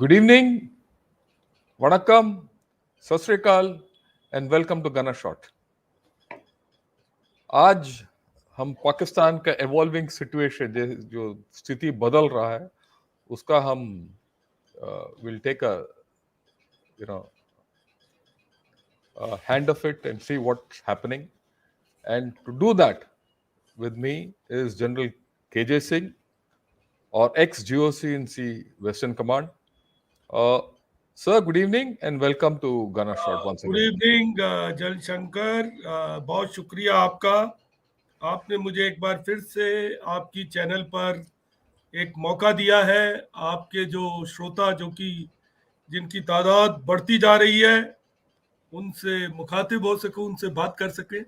Good evening, Vanakkam, Sat Sri Akal, and welcome to Gana Shot. आज हम पाकिस्तान का evolving situation जो स्थिति बदल रहा है उसका हम will take you know a hand of it and see what's happening. And to do that with me is General KJ Singh or ex-GOC in C Western Command. Uh, Sir, good evening and welcome to Gana Shot once good again. Evening जल शंकर, बहुत शुक्रिया आपका। आपने मुझे एक बार फिर से आपकी चैनल पर एक मौका दिया है। आपके जो श्रोता जो कि जिनकी तादाद बढ़ती जा रही है उनसे मुखातिब हो सके, उनसे बात कर सके।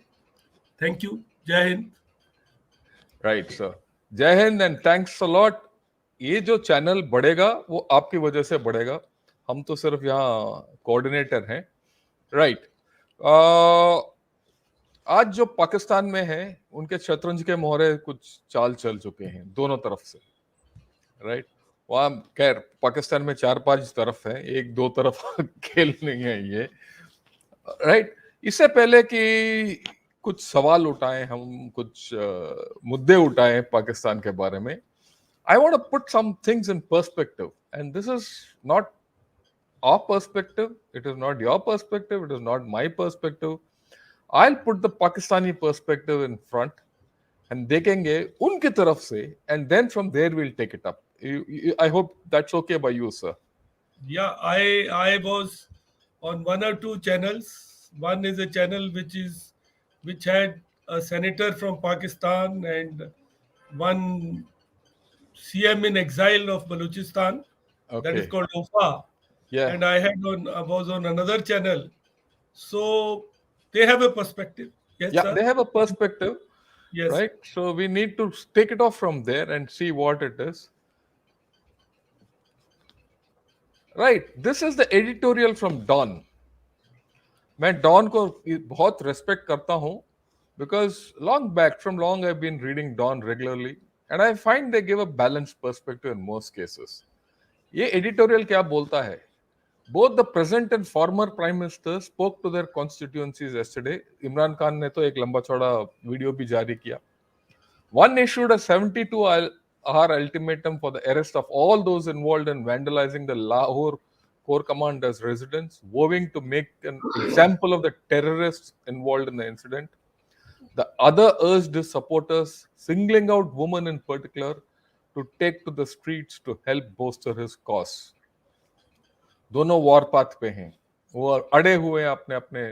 Thank you. जय हिंद। राइट सर, जय Hind and thanks a lot. ये जो चैनल बढ़ेगा वो आपकी वजह से बढ़ेगा, हम तो सिर्फ यहाँ कोऑर्डिनेटर हैं। राइट। आज जो पाकिस्तान में है उनके शतरंज के मोहरे कुछ चाल चल चुके हैं दोनों तरफ से। राइट। वहाँ खैर पाकिस्तान में 4-5 तरफ है, एक दो तरफ खेल नहीं है ये। राइट। इससे पहले कि कुछ सवाल उठाएं, हम कुछ मुद्दे उठाएं पाकिस्तान के बारे में, I want to put some things in perspective, and this is not our perspective, it is not your perspective, it is not my perspective. I'll put the Pakistani perspective in front and देखेंगे उनकी तरफ से, and then from there we'll take it up. I hope that's okay by you, sir. Yeah, I was on one or two channels. One is a channel which had a senator from Pakistan and one CM in exile of Balochistan, that is Okay. called OFA, Yeah. and I was on another channel. So they have a perspective. Yes, Yeah, sir. they have a perspective, Yes. right? So we need to take it off from there and see what it is. Right. This is the editorial from Dawn. मैं don को बहुत respect करता हूं because long back from long I've been reading Dawn regularly and I find they give a balanced perspective in most cases. ये editorial क्या बोलता है? Both the present and former prime ministers spoke to their constituencies yesterday. Imran Khan ने तो एक लंबा चौड़ा video भी जारी किया. One issued a 72-hour ultimatum for the arrest of all those involved in vandalizing the Lahore Corps Commander's residence, vowing to make an example of the terrorists involved in the incident. The other urged his supporters, singling out women in particular, to take to the streets to help bolster his cause. दोनों war path पे हैं, वो अड़े हुए हैं अपने अपने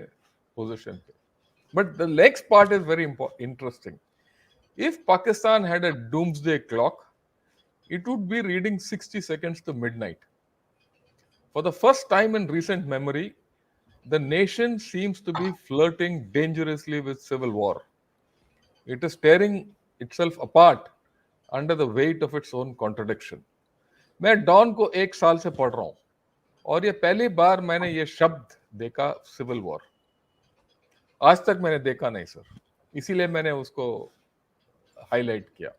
position पे. But the next part is very interesting. If Pakistan had a doomsday clock, it would be reading 60 seconds to midnight. For the first time in recent memory, the nation seems to be flirting dangerously with civil war. It is tearing itself apart under the weight of its own contradiction. मैं don को 1 साल से पढ़ रहा हूं और ये पहली बार मैंने ये शब्द देखा, सिविल वॉर. आज तक मैंने देखा नहीं सर, इसीलिए मैंने उसको हाईलाइट किया.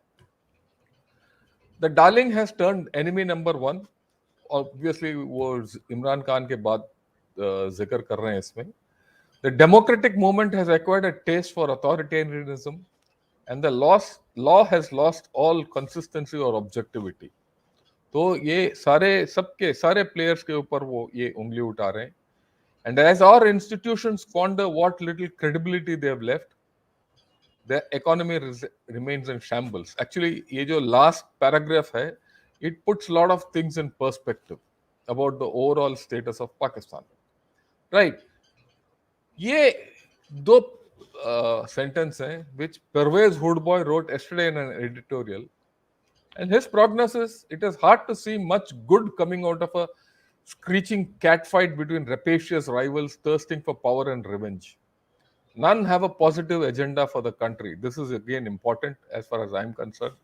The darling has turned enemy number one. Obviously, वो इमरान खान के बाद जिक्र कर रहे हैं इसमें. The democratic movement has acquired a taste for authoritarianism, and the law has lost all consistency or objectivity. तो ये सारे players के ऊपर वो ये उंगली उठा रहे हैं. And as our institutions squander what little credibility they have left, the economy remains in shambles. Actually, ये जो last paragraph है, it puts a lot of things in perspective about the overall status of Pakistan. Right? ये दो sentence हैं which Pervez Hoodboy wrote yesterday in an editorial. And his prognosis, it is hard to see much good coming out of a screeching catfight between rapacious rivals thirsting for power and revenge. None have a positive agenda for the country. This is again important as far as I'm concerned.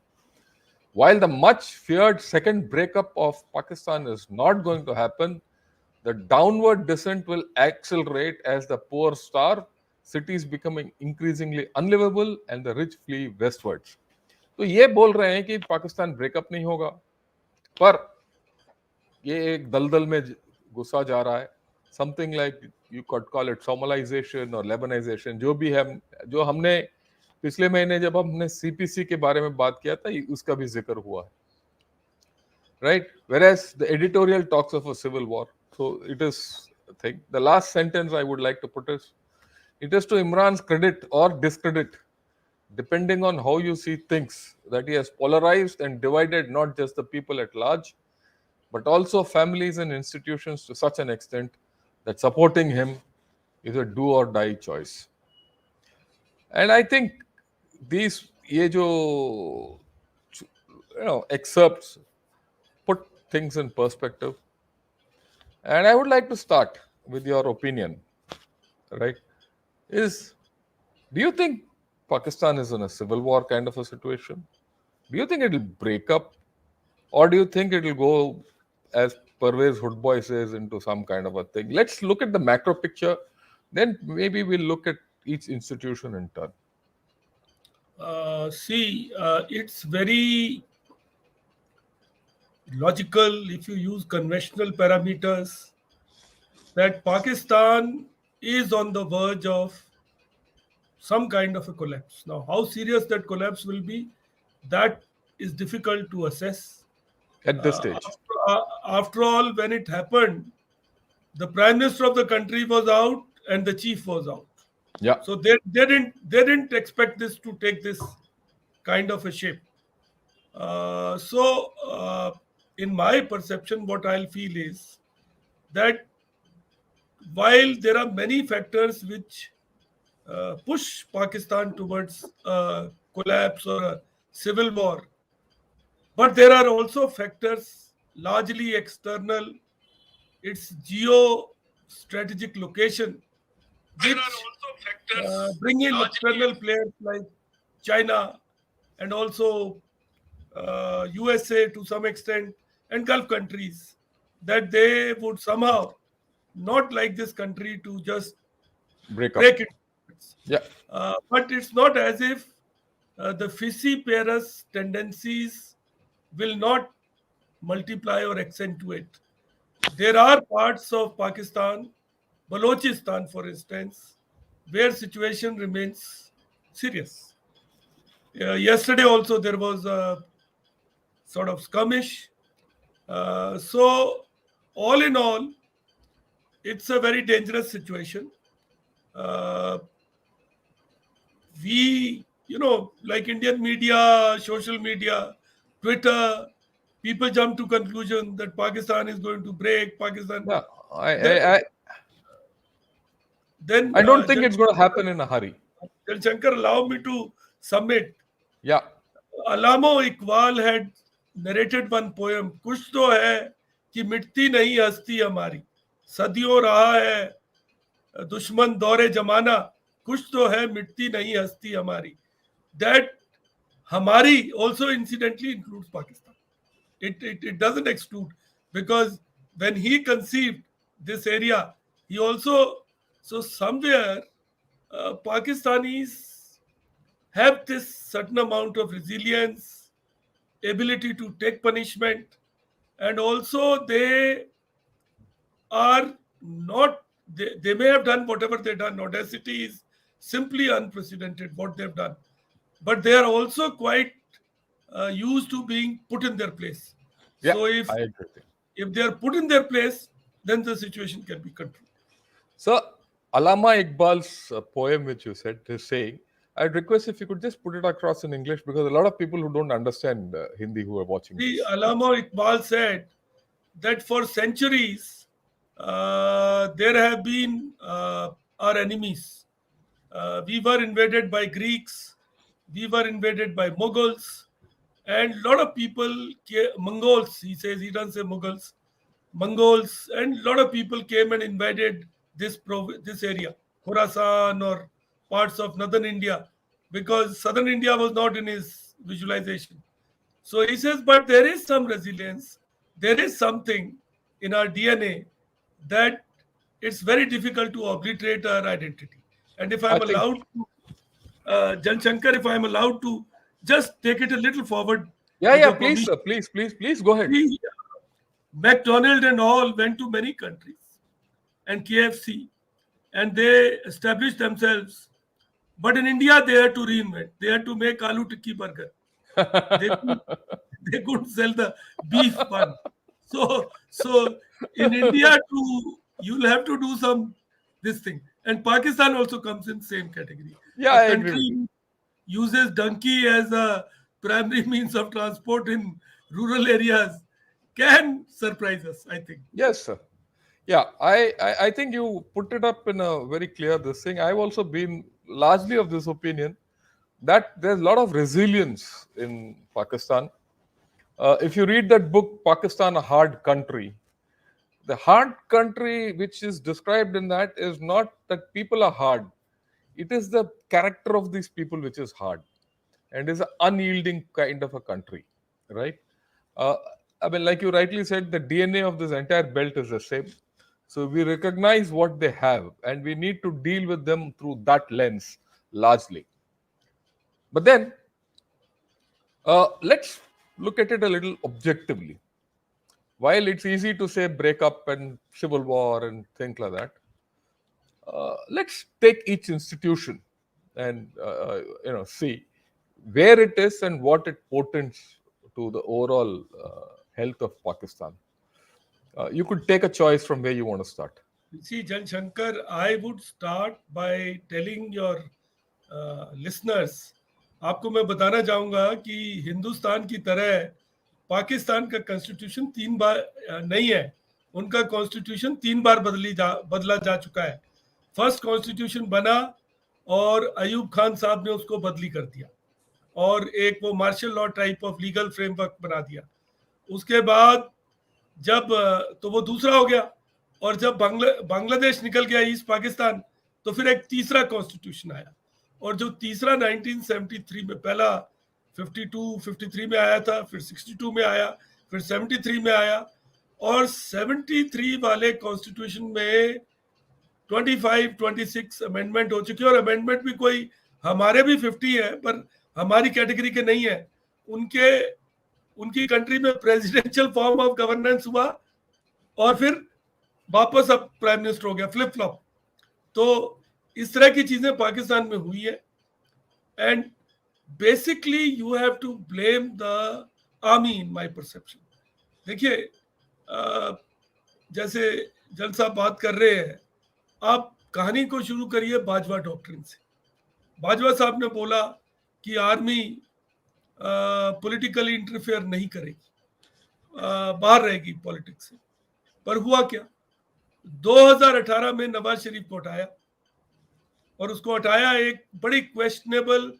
While the much feared second breakup of Pakistan is not going to happen, the downward descent will accelerate as the poor starve, cities becoming increasingly unlivable, and the rich flee westwards. तो ये बोल रहे हैं कि Pakistan breakup नहीं होगा, पर ये एक दलदल में घुसा जा रहा है. Something like you could call it Somalization और लेबनाइजेशन, जो भी है, जो हमने पिछले महीने जब हमने सीपीसी के बारे में बात किया था, उसका भी जिक्र हुआ है. Right? Whereas the editorial talks of a civil war. So it is a thing. The last sentence I would like to put is, it is to Imran's credit or discredit, depending on how you see things, that he has polarized and divided not just the people at large, but also families and institutions to such an extent that supporting him is a do or die choice. And I think these ये जो excerpts put things in perspective. And I would like to start with your opinion, right? Is, do you think Pakistan is in a civil war kind of a situation? Do you think it'll break up? Or do you think it'll go, as Pervez Hoodboy says, into some kind of a thing? Let's look at the macro picture, then maybe we'll look at each institution in turn. It's very logical if you use conventional parameters that Pakistan is on the verge of some kind of a collapse. Now, how serious that collapse will be, that is difficult to assess. At this Uh, stage. after all, when it happened, the prime minister of the country was out and the chief was out. Yeah. So they didn't expect this to take this kind of a shape. In my perception, what I'll feel is that while there are many factors which push Pakistan towards collapse or a civil war, but there are also factors largely external, its geo-strategic location, which bring in external players like China and also USA to some extent and Gulf countries, that they would somehow not like this country to just Break up. break it. Yeah. But it's not as if the fissiparous tendencies will not multiply or accentuate. There are parts of Pakistan, Balochistan, for instance, where situation remains serious. Yesterday also there was a sort of skirmish. So all in all, it's a very dangerous situation. Uh, like Indian media, social media, Twitter, people jump to conclusion that Pakistan is going to break. Pakistan. Yeah. I, Then, I, I, then I don't think Jan it's going to happen in a hurry. Shankar, allow me to submit. Yeah. Alamo Iqbal had narrated one poem. कुछ तो है कि मिटती नहीं हस्ती हमारी, सदियों रहा है दुश्मन दौरे जमाना, कुछ तो है मिटती नहीं हस्ती हमारी. That Hamari also incidentally includes Pakistan. It doesn't exclude, because when he conceived this area, he also, so somewhere Pakistanis have this certain amount of resilience, ability to take punishment, and also they are not, they may have done whatever they've done. Audacity is simply unprecedented what they've done, but they are also quite used to being put in their place. Yeah. So if I agree. if they are put in their place, then the situation can be controlled. So, Alama Iqbal's poem, which you said, is saying, I'd request if you could just put it across in English, because a lot of people who don't understand Hindi who are watching See, this. Alama Iqbal said that for centuries there have been our enemies. We were invaded by Greeks, we were invaded by Mughals, and a lot of people, Mongols, he says, he doesn't say Mughals, Mongols, and a lot of people came and invaded this area, Khorasan or parts of northern India, because southern India was not in his visualization. So he says, but there is some resilience, there is something in our DNA that it's very difficult to obliterate our identity. And if I I'm think, allowed to, Jan Shankar, if I'm allowed to just take it a little forward yeah, with yeah, your please, permission. sir, please, please, please go ahead. See, McDonald and all went to many countries, and KFC, and they established themselves. But in India, they had to reinvent. They had to make aloo tikki burger. They could, they could sell the beef bun. So in India too, you'll have to do some this thing. And Pakistan also comes in same category. Yeah, A I agree with you. country uses donkey as a primary means of transport in rural areas can surprise us, I think. Yes, sir. Yeah, I think you put it up in a very clear this thing. I've also been largely of this opinion that there's a lot of resilience in Pakistan. If you read that book, Pakistan, a Hard Country, the hard country which is described in that is not that people are hard. It is the character of these people which is hard and is an unyielding kind of a country, right? Uh, I mean, like you rightly said, the DNA of this entire belt is the same. So we recognize what they have and we need to deal with them through that lens largely. But then let's look at it a little objectively. While it's easy to say break up and civil war and things like that, let's take each institution and see where it is and what it portends to the overall health of Pakistan. You could take a choice from where you want to start. See, Jan Shankar, I would start by telling your listeners, आपको मैं बताना चाहूंगा कि हिंदुस्तान की तरह पाकिस्तान का constitution तीन बार नहीं है. उनका कॉन्स्टिट्यूशन तीन बार बदला जा चुका है. फर्स्ट कॉन्स्टिट्यूशन बना और अयूब खान साहब ने उसको बदली कर दिया और एक वो martial law type of legal framework बना दिया. उसके बाद जब तो वो दूसरा हो गया और जब बांग्लादेश निकल गया ईस्ट पाकिस्तान तो फिर एक तीसरा कॉन्स्टिट्यूशन आया और जो तीसरा 1973 में, पहला 52 53 में आया था, फिर 62 में आया, फिर 73 में आया और 73 वाले कॉन्स्टिट्यूशन में 25 26 अमेंडमेंट हो चुकी है और अमेंडमेंट भी कोई हमारे भी 50 है पर हमारी कैटेगरी के नहीं है. उनकी कंट्री में प्रेसिडेंशियल फॉर्म ऑफ गवर्नेंस हुआ और फिर वापस अब प्राइम मिनिस्टर हो गया, फ्लिप फ्लॉप. तो इस तरह की चीजें पाकिस्तान में हुई है and basically you have to blame the army in my perception. देखिए जैसे जन साहब बात कर रहे हैं, आप कहानी को शुरू करिए बाजवा डॉक्ट्रिन से. बाजवा साहब ने बोला कि आर्मी पॉलिटिकली इंटरफेयर नहीं करेगी, बाहर रहेगी पॉलिटिक्स से. पर हुआ क्या, 2018 में नवाज शरीफ को हटाया और उसको हटाया एक बड़ी क्वेश्चनेबल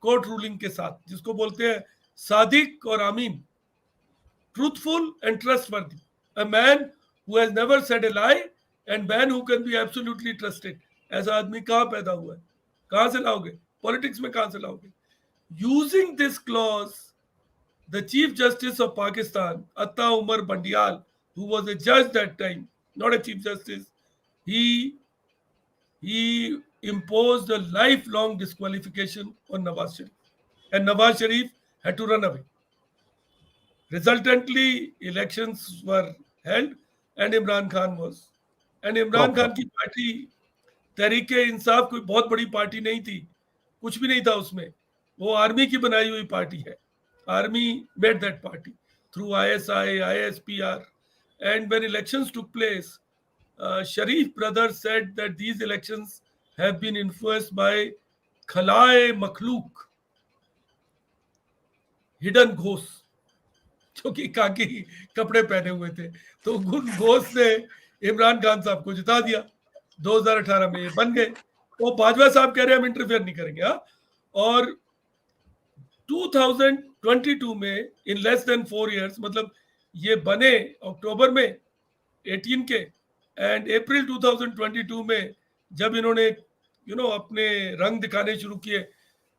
कोर्ट रूलिंग के साथ जिसको बोलते हैं सादिक और आमीन, truthful and trustworthy, a man who has never said A lie and man who can be absolutely trusted. ऐसा आदमी कहाँ पैदा हुआ है, कहाँ से लाओगे, पॉलिटिक्स में कहाँ से लाओगे? Using this clause the Chief Justice of Pakistan, Atta Umar Bandial, who was a judge that time, not a Chief Justice, he imposed a lifelong disqualification on Nawaz Sharif, and Nawaz Sharif had to run away. Resultantly, elections were held, and Imran Khan was, and Imran Propped Khan up. की party Tehreek-e Insaf कोई बहुत बड़ी party नहीं थी, कुछ भी नहीं था उसमें, वो आर्मी की बनाई हुई पार्टी है. Army made that party through ISI, ISPR, and when elections took place, Sharif brothers said that these elections have been influenced by Khalae Makhluk, hidden ghosts, जो कि काकी कपड़े पहने हुए थे. तो उन घोष ने इमरान खान साहब को जिता दिया. 2018 में ये बन गए. वो बाजवा साहब कह रहे हैं हम इंटरफेयर नहीं करेंगे. हाँ, और 2022 में इन लेस देन 4 इयर्स, मतलब ये बने अक्टूबर में 18 के एंड अप्रैल 2022 में जब इन्होंने अपने रंग दिखाने शुरू किए,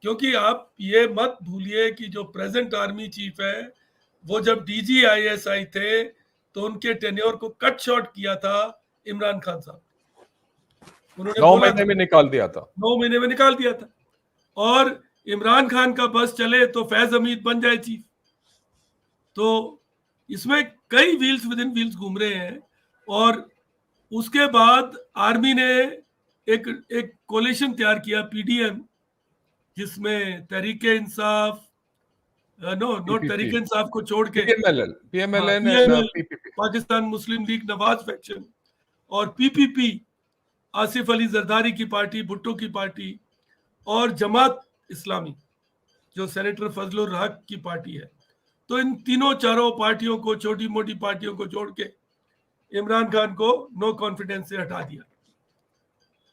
क्योंकि आप ये मत भूलिए कि जो प्रेजेंट आर्मी चीफ है वो जब DGISI थे तो उनके टेन्योर को कट शॉर्ट किया था इमरान खान साहब. उन्होंने 9 बोला महीने में निकाल दिया था. 9 महीने में निकाल दिया था और इमरान खान का बस चले तो फैज हमीद बन जाए चीफ. तो इसमें कई व्हील्स विद इन व्हील्स घूम रहे हैं। और उसके बाद आर्मी ने एक एक कोलिशन तैयार किया, पीडीएम, जिसमें Tehreek-e Insaf, no not PPP, Tehreek-e Insaf को छोड़ के, पीएमएलएल, हाँ, PMLN and PML, PPP. Pakistan Muslim League Nawaz faction, और पीपीपी, आसिफ अली जरदारी की पार्टी, भुट्टो की पार्टी, और जमात इस्लामी जो सेनेटर फजलुर हक की पार्टी है। तो इन तीनों चारों पार्टियों को, छोटी मोटी पार्टियों को जोड़ के इमरान खान को नो कॉन्फिडेंस से हटा दिया।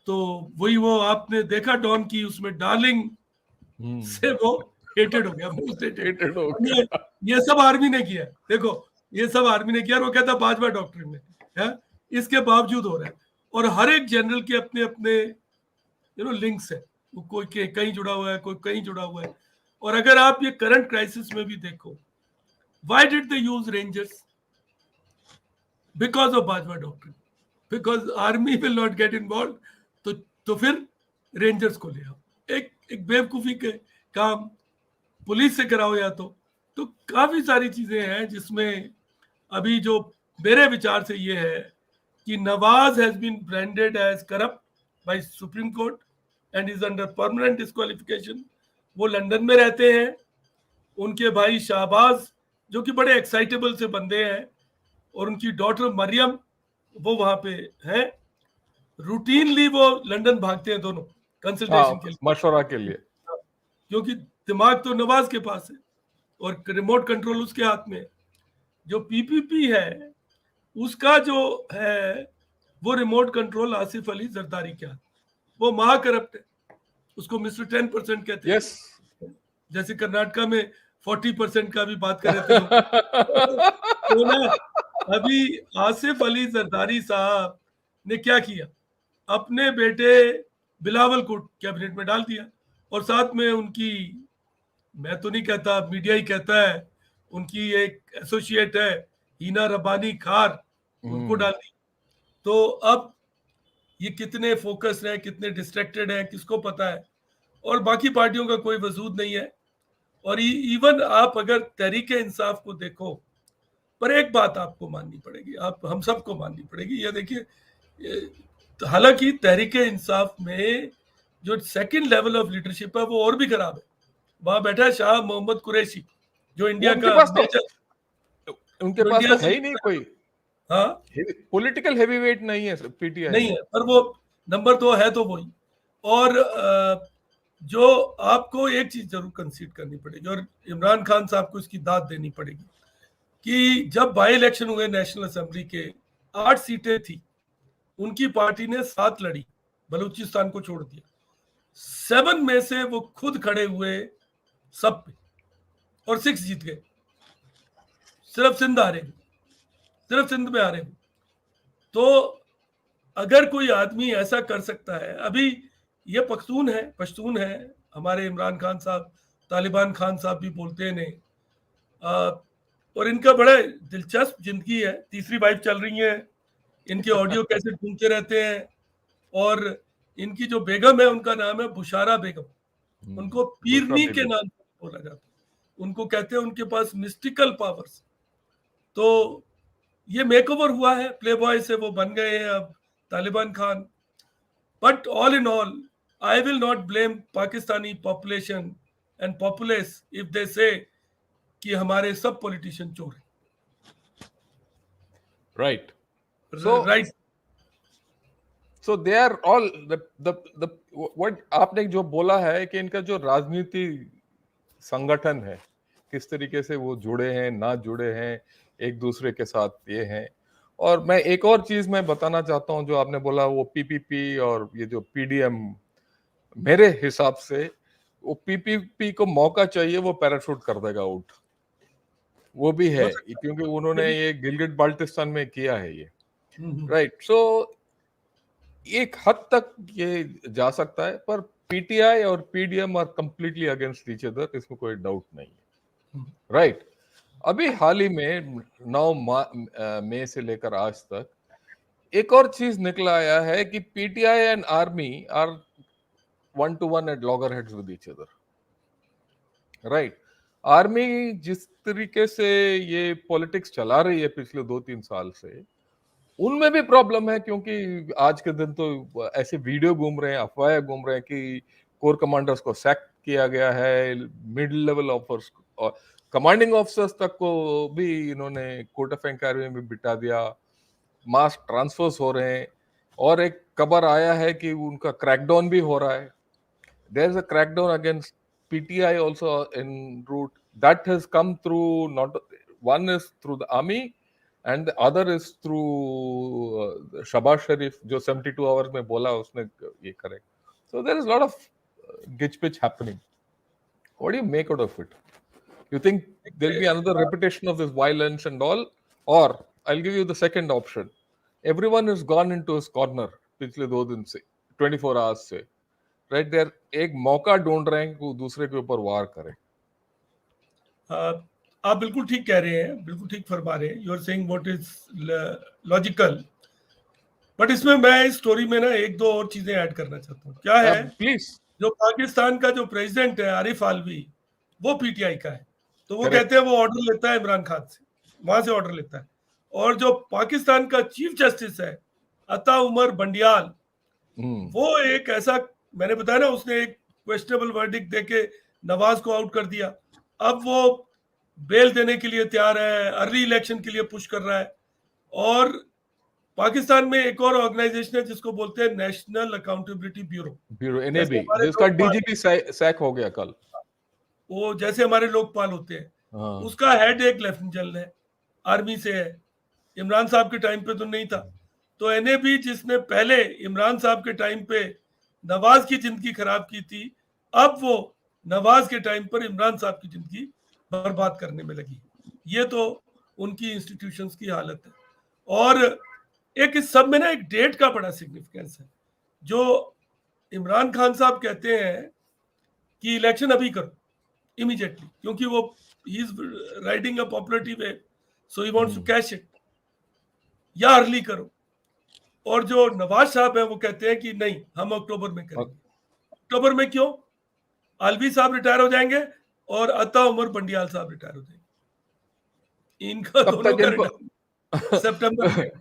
तो वही वो आपने देखा डॉन की उसमें डार्लिंग से वो हेटेड हो गया, मोस्ट हेटेड। Hated हो और गया। ये सब आर्मी ने किया, देखो ये सब आर्मी ने किया, और वो कहता भाजपा डॉक्ट्रिन में है, इसके बावजूद हो रहा है। और हर एक जनरल के अपने अपने लिंक्स है, वो कोई कहीं जुड़ा हुआ है, कोई कहीं जुड़ा हुआ है। और अगर आप ये करंट क्राइसिस में भी देखो, why did they use rangers? Because of Bhajpa doctrine, because army will not get involve, तो फिर रेंजर्स को ले आओ। एक बेवकूफी के काम पुलिस से कराओ या तो काफी सारी चीजें हैं जिसमें अभी जो मेरे विचार से ये है कि Nawaz has been branded as corrupt by supreme court and is under permanent disqualification. वो लंदन में रहते हैं, उनके भाई शाहबाज जो कि बड़े एक्साइटेबल से बंदे हैं, और उनकी डॉटर मरियम वो वहां पे है। रूटीनली वो लंदन भागते हैं दोनों कंसल्टेशन हाँ, के लिए, मशवरा के लिए। क्योंकि दिमाग तो नवाज के पास है और रिमोट कंट्रोल उसके हाथ में है। जो पीपीपी है उसका जो है वो रिमोट कंट्रोल आसिफ अली जरदारी के हाथ। वो महा करप्ट है, उसको मिस्टर 10% कहते यस। हैं। जैसे कर्नाटका में 40% का भी बात कर रहे थे लोग। तो ना, अभी आसिफ अली जरदारी साहब ने क्या किया, अपने बेटे बिलावल को कैबिनेट में डाल दिया, और साथ में उनकी, मैं तो नहीं कहता, मीडिया ही कहता है, उनकी एक एसोसिएट है हीना रब्बानी खार, उनको डाल दी। तो अब ये कितने फोकस हैं, कितने डिस्ट्रैक्टेड हैं, किसको पता है। और बाकी पार्टियों का कोई वजूद नहीं है। और इवन आप अगर तहरीके इंसाफ को देखो, पर एक बात आपको माननी पड़ेगी, आप हम सबको माननी पड़ेगी, ये देखिए, हालांकि तहरीके इंसाफ में जो सेकंड लेवल ऑफ लीडरशिप है वो और भी खराब है। वहां बैठा है शाह मोहम्मद कुरैशी, जो वो इंडिया का मेजर, उनके जो पास इंडिया तो है से, ही नहीं कोई हाँ, पॉलिटिकल हैवीवेट, नहीं है पीटीआई नहीं में। है, पर वो नंबर 2 है तो वही। और जो आपको एक चीज जरूर कंसीड करनी पड़ेगी, और इमरान खान साहब को इसकी दाद देनी पड़ेगी, कि जब बाई इलेक्शन हुए नेशनल असेंबली के, 8 सीटें थी, उनकी पार्टी ने 7 लड़ी, बलूचिस्तान को छोड़ दिया। 7 में से वो खुद खड़े हुए सब पे, और 6 जीत गए। सिर्फ सिंध हारे, सिर्फ सिंध में हारे। तो अगर कोई आदमी ऐसा कर सकता है, अभी ये पश्तून है, हमारे इमरान खान साहब, तालिबान खान साहब भी बोलते हैं, और इनका बड़ा दिलचस्प जिंदगी है, तीसरी वाइफ चल रही है, इनके ऑडियो कैसे ढूंढते रहते हैं। और इनकी जो बेगम है उनका नाम है बुशारा बेगम, उनको बुशरा पीरनी के बीबी। नाम से बोला जाता है, उनको कहते हैं उनके पास मिस्टिकल पावर्स। तो ये मेकओवर हुआ है, प्ले बॉय से वो बन गए हैं अब Taliban Khan. But all in all, I will not blame Pakistani population and populace if they say कि हमारे सब पॉलिटिशियन चोर हैं। Right. So right. So they are all the what आपने जो बोला है कि इनका जो राजनीति संगठन है, किस तरीके से वो जुड़े हैं, ना जुड़े हैं एक दूसरे के साथ, ये हैं। और मैं एक और चीज मैं बताना चाहता हूं, जो आपने बोला वो पीपीपी और ये जो पीडीएम, मेरे हिसाब से वो पीपीपी को मौका चाहिए, वो पैराशूट कर देगा आउट। वो भी है, हो सकता क्योंकि है, ये उन्होंने भी। ये गिलगिट बाल्टिस्तान में किया है ये। हम्म। राइट। सो एक हद तक ये जा सकता है, पर पीटीआई और PDM are completely against each other, इसमें कोई डाउट नहीं है। राइट। अभी हाल ही में 9 मई से लेकर आज तक एक और चीज निकला आया है कि PTI and army are 1 to 1 at loggerheads with each other. Right. Army जिस तरीके से ये पॉलिटिक्स चला रही है पिछले 2-3 साल से, उनमें भी प्रॉब्लम है, क्योंकि आज के दिन तो ऐसे वीडियो घूम रहे हैं, अफवाहें घूम रहे हैं कि कोर कमांडर्स को सैक किया गया है, मिड लेवल ऑफिसर्स और कमांडिंग ऑफिसर्स तक को भी इन्होंने कोर्ट ऑफ इंक्वायरी में बिठा दिया, मास ट्रांसफर्स हो रहे हैं, और एक खबर आया है कि उनका क्रैकडाउन भी हो रहा है. There's a crackdown against PTI also en route. That has come through, not one is through the army and the other is through Shabazz Sharif, जो 72 hours में बोला उसने ये करे. So there is a lot of gitch pitch happening. What do you make out of it? You think there'll be another repetition of this violence and all, or I'll give you the second option. Everyone has gone into his corner पिछले 2 दिन से, 24 hours से. Right there एक मौका ढूंढ रहे हैं कि वो दूसरे के ऊपर वार करे. आप बिल्कुल ठीक कह रहे हैं, बिल्कुल ठीक फरमा रहे हैं. You are saying what is logical. But इसमें मैं इस स्टोरी में ना एक दो और चीजें ऐड करना चाहता हूँ. क्या है, प्लीज. जो पाकिस्तान का जो प्रेसिडेंट है आरिफ आलवी, वो पीटीआई का है. तो वो करेक्ट. कहते हैं वो ऑर्डर लेता है इमरान खान से, वहां से ऑर्डर लेता है. और जो पाकिस्तान का चीफ जस्टिस है अता उमर बंडियाल, वो एक ऐसा, मैंने बताया ना, उसने एक क्वेश्चनेबल वर्डिक्ट देके नवाज को आउट कर दिया. अब वो बेल देने के लिए तैयार है, अर्ली इलेक्शन के लिए पुश कर रहा है. और पाकिस्तान में एक और ऑर्गेनाइजेशन है जिसको बोलते हैं नेशनल अकाउंटेबिलिटी ब्यूरो. ब्यूरो, जैसे एनएबी, हमारे जिसका लोकपाल, डीजीपी सैक हो गया कल. वो जैसे हमारे लोकपाल होते हैं, हाँ. उसका हेड एक लेफ्टिनेंट जनरल है, आर्मी से है. इमरान साहब के टाइम पे तो नहीं था. तो एनएबी जिसने पहले इमरान साहब के टाइम पे नवाज की जिंदगी खराब की थी, अब वो नवाज के टाइम पर इमरान साहब की जिंदगी बर्बाद करने में लगी. ये तो उनकी इंस्टीट्यूशंस की हालत है. और एक इस सब में ना एक डेट का बड़ा सिग्निफिकेंस है. जो इमरान खान साहब कहते हैं कि इलेक्शन अभी करो इमीडिएटली, क्योंकि वो he is riding a popularity wave, so he wants to cash it, या अर्ली करो. और जो नवाज साहब है वो कहते हैं कि नहीं, हम अक्टूबर में करेंगे. अक्टूबर में क्यों? आलवी साहब रिटायर हो जाएंगे और अता उमर बंडियाल साहब रिटायर हो जाएंगे. इनका तब दोनों तक का इनको रिटायर सितंबर में.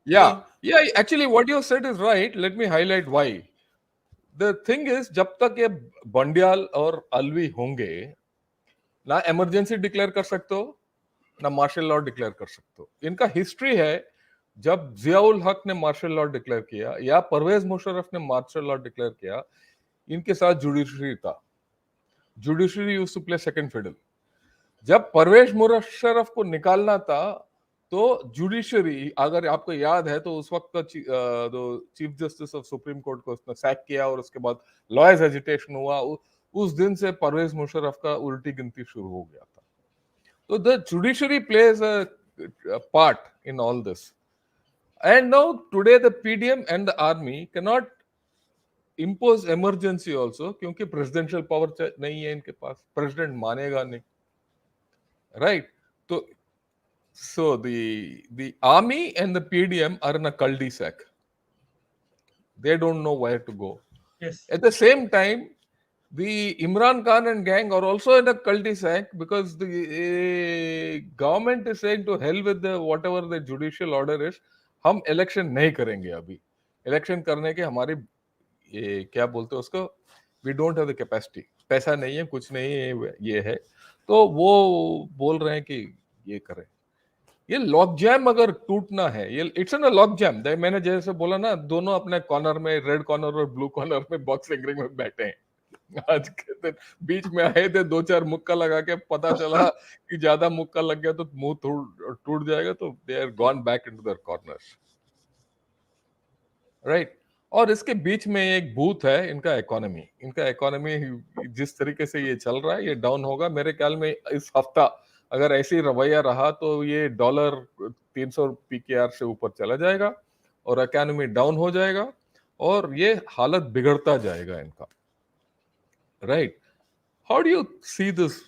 या तो या actually what you said is right. Let me highlight why. The thing is, जब तक ये बंडियाल और अलवी होंगे, ना इमरजेंसी डिक्लेयर कर सकते हो, ना मार्शल लॉ डिक्लेयर कर सकते हो. इनका हिस्ट्री है, जब जियाउल हक ने मार्शल लॉ डिक्लेयर किया या परवेज मुशर्रफ ने मार्शल लॉ डिक्लेयर किया, इनके साथ जुडिशरी था. Judiciary used to play second fiddle. जब परवेज मुशर्रफ को निकालना था, तो जुडिशरी, अगर आपको याद है, तो उस वक्त का chief justice of supreme court को उसने सैक किया और उसके बाद लॉयर्स एजिटेशन हुआ. उस दिन से परवेज मुशर्रफ का उल्टी गिनती शुरू हो गया था. तो the judiciary plays a part in all this. And now today the PDM and the army cannot impose emergency also, क्योंकि presidential power नहीं है इनके पास. President मानेगा नहीं. Right? तो so the army and the PDM are in a cul-de-sac. They don't know where to go. yes, At the same time, the Imran Khan and gang are also in a cul-de-sac, because the government is saying to hell with the whatever the judicial order is. हम election नहीं करेंगे अभी. Election करने के हमारी ये क्या बोलते हैं उसको, we don't have the capacity, पैसा नहीं है, कुछ नहीं है, ये है. तो वो बोल रहे हैं कि ये करें. ये लॉक जैम अगर टूटना है, ये इट्स एन लॉक जैम. मैंने जैसे बोला ना, दोनों अपने कॉर्नर में, रेड कॉर्नर और ब्लू कॉर्नर में बॉक्सिंग रिंग में बैठे हैं. आज के दिन बीच में आए थे, 2-4 मुक्का लगा के पता चला कि ज्यादा मुक्का लग गया तो मुंह टूट जाएगा, तो they are gone back into their corners. Right. और इसके बीच में एक भूत है, इनका इकोनॉमी. इनका इकोनॉमी जिस तरीके से ये चल रहा है, ये डाउन होगा मेरे ख्याल में. इस हफ्ता अगर ऐसे ही रवैया रहा, तो ये डॉलर 300 पीकेआर से ऊपर चला जाएगा और इकोनॉमी डाउन हो जाएगा, और ये हालत बिगड़ता जाएगा इनका. Right. How do you see this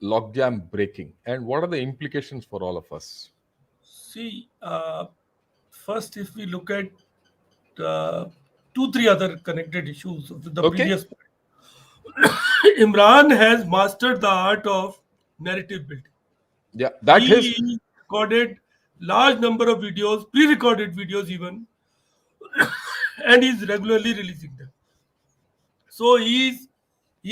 logjam breaking, and what are the implications for all of us? see, first if we look at 2-3 other connected issues of the Okay. previous point. Imran has mastered the art of narrative building. Yeah, that is. He recorded large number of videos, pre-recorded videos even, and he's regularly releasing them. So he's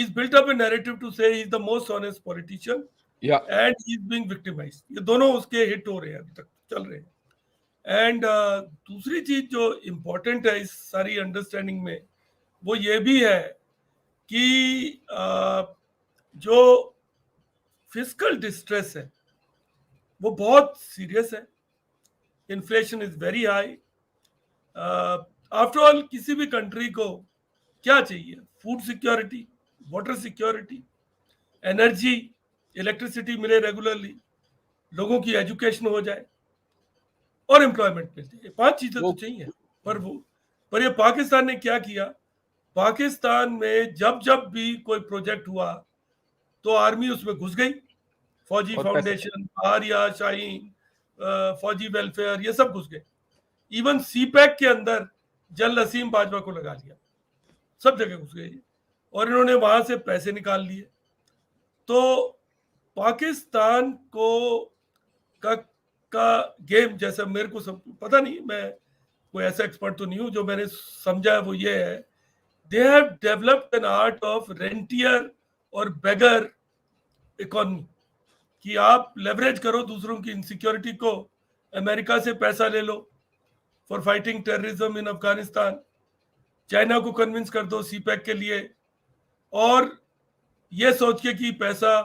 built up a narrative to say he's the most honest politician, Yeah, and he's being victimized. ये दोनों उसके hit हो रहे हैं, अभी तक चल रहे हैं. एंड दूसरी चीज जो इम्पोर्टेंट है इस सारी अंडरस्टैंडिंग में, वो ये भी है कि जो फिजिकल डिस्ट्रेस है वो बहुत सीरियस है. Inflation is very high. After all किसी भी कंट्री को क्या चाहिए? Food security, water security, energy, electricity मिले रेगुलरली, लोगों की एजुकेशन हो जाए और एम्प्लॉयमेंट मिल जाए. 5 चीजें तो वो चाहिए. पर ये पाकिस्तान ने क्या किया? पाकिस्तान में जब जब भी कोई प्रोजेक्ट हुआ तो आर्मी उसमें घुस गई. फौजी और पैसे. फाउंडेशन, आर्या, शाहीन, फौजी वेलफेयर, ये सब घुस गए. इवन सीपैक के अंदर जल नसीम बाजवा को लगा लिया. सब जगह घुस गए और इन्होंने वहां से पैसे निकाल लिए. तो पाकिस्तान को का का गेम, जैसा मेरे को सब पता नहीं, मैं कोई ऐसा एक्सपर्ट तो नहीं हूं, जो मैंने समझा है वो ये है, they have developed an art of rentier और बेगर इकोनॉमी. कि आप लेवरेज करो दूसरों की इनसिक्योरिटी को, अमेरिका से पैसा ले लो for fighting terrorism in Afghanistan, China को कन्विंस कर दो सीपैक के लिए, और ये सोच के कि पैसा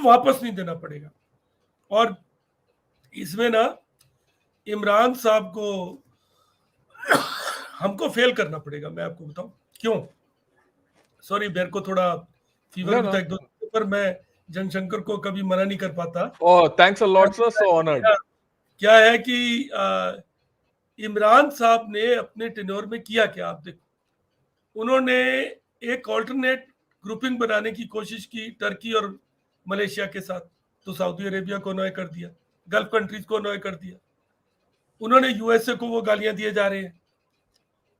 वापस नहीं देना पड़ेगा. और इसमें ना इमरान साहब को हमको फेल करना पड़ेगा. मैं आपको बताऊं क्यों. सॉरी, मेरे को थोड़ा फीवर No, भी था no. एक दो, पर मैं जनशंकर को कभी मना नहीं कर पाता. Oh, thanks a lot, sir. So honored. क्या, क्या है कि इमरान साहब ने अपने टेन्योर में किया क्या, आप देखो. उन्होंने एक ऑल्टरनेट ग्रुपिंग बनाने की कोशिश की टर्की और मलेशिया के साथ, तो सऊदी अरेबिया को नॉय कर दिया, गल्फ कंट्रीज को नॉय कर दिया. उन्होंने यूएसए को वो गालियां दिए जा रहे हैं.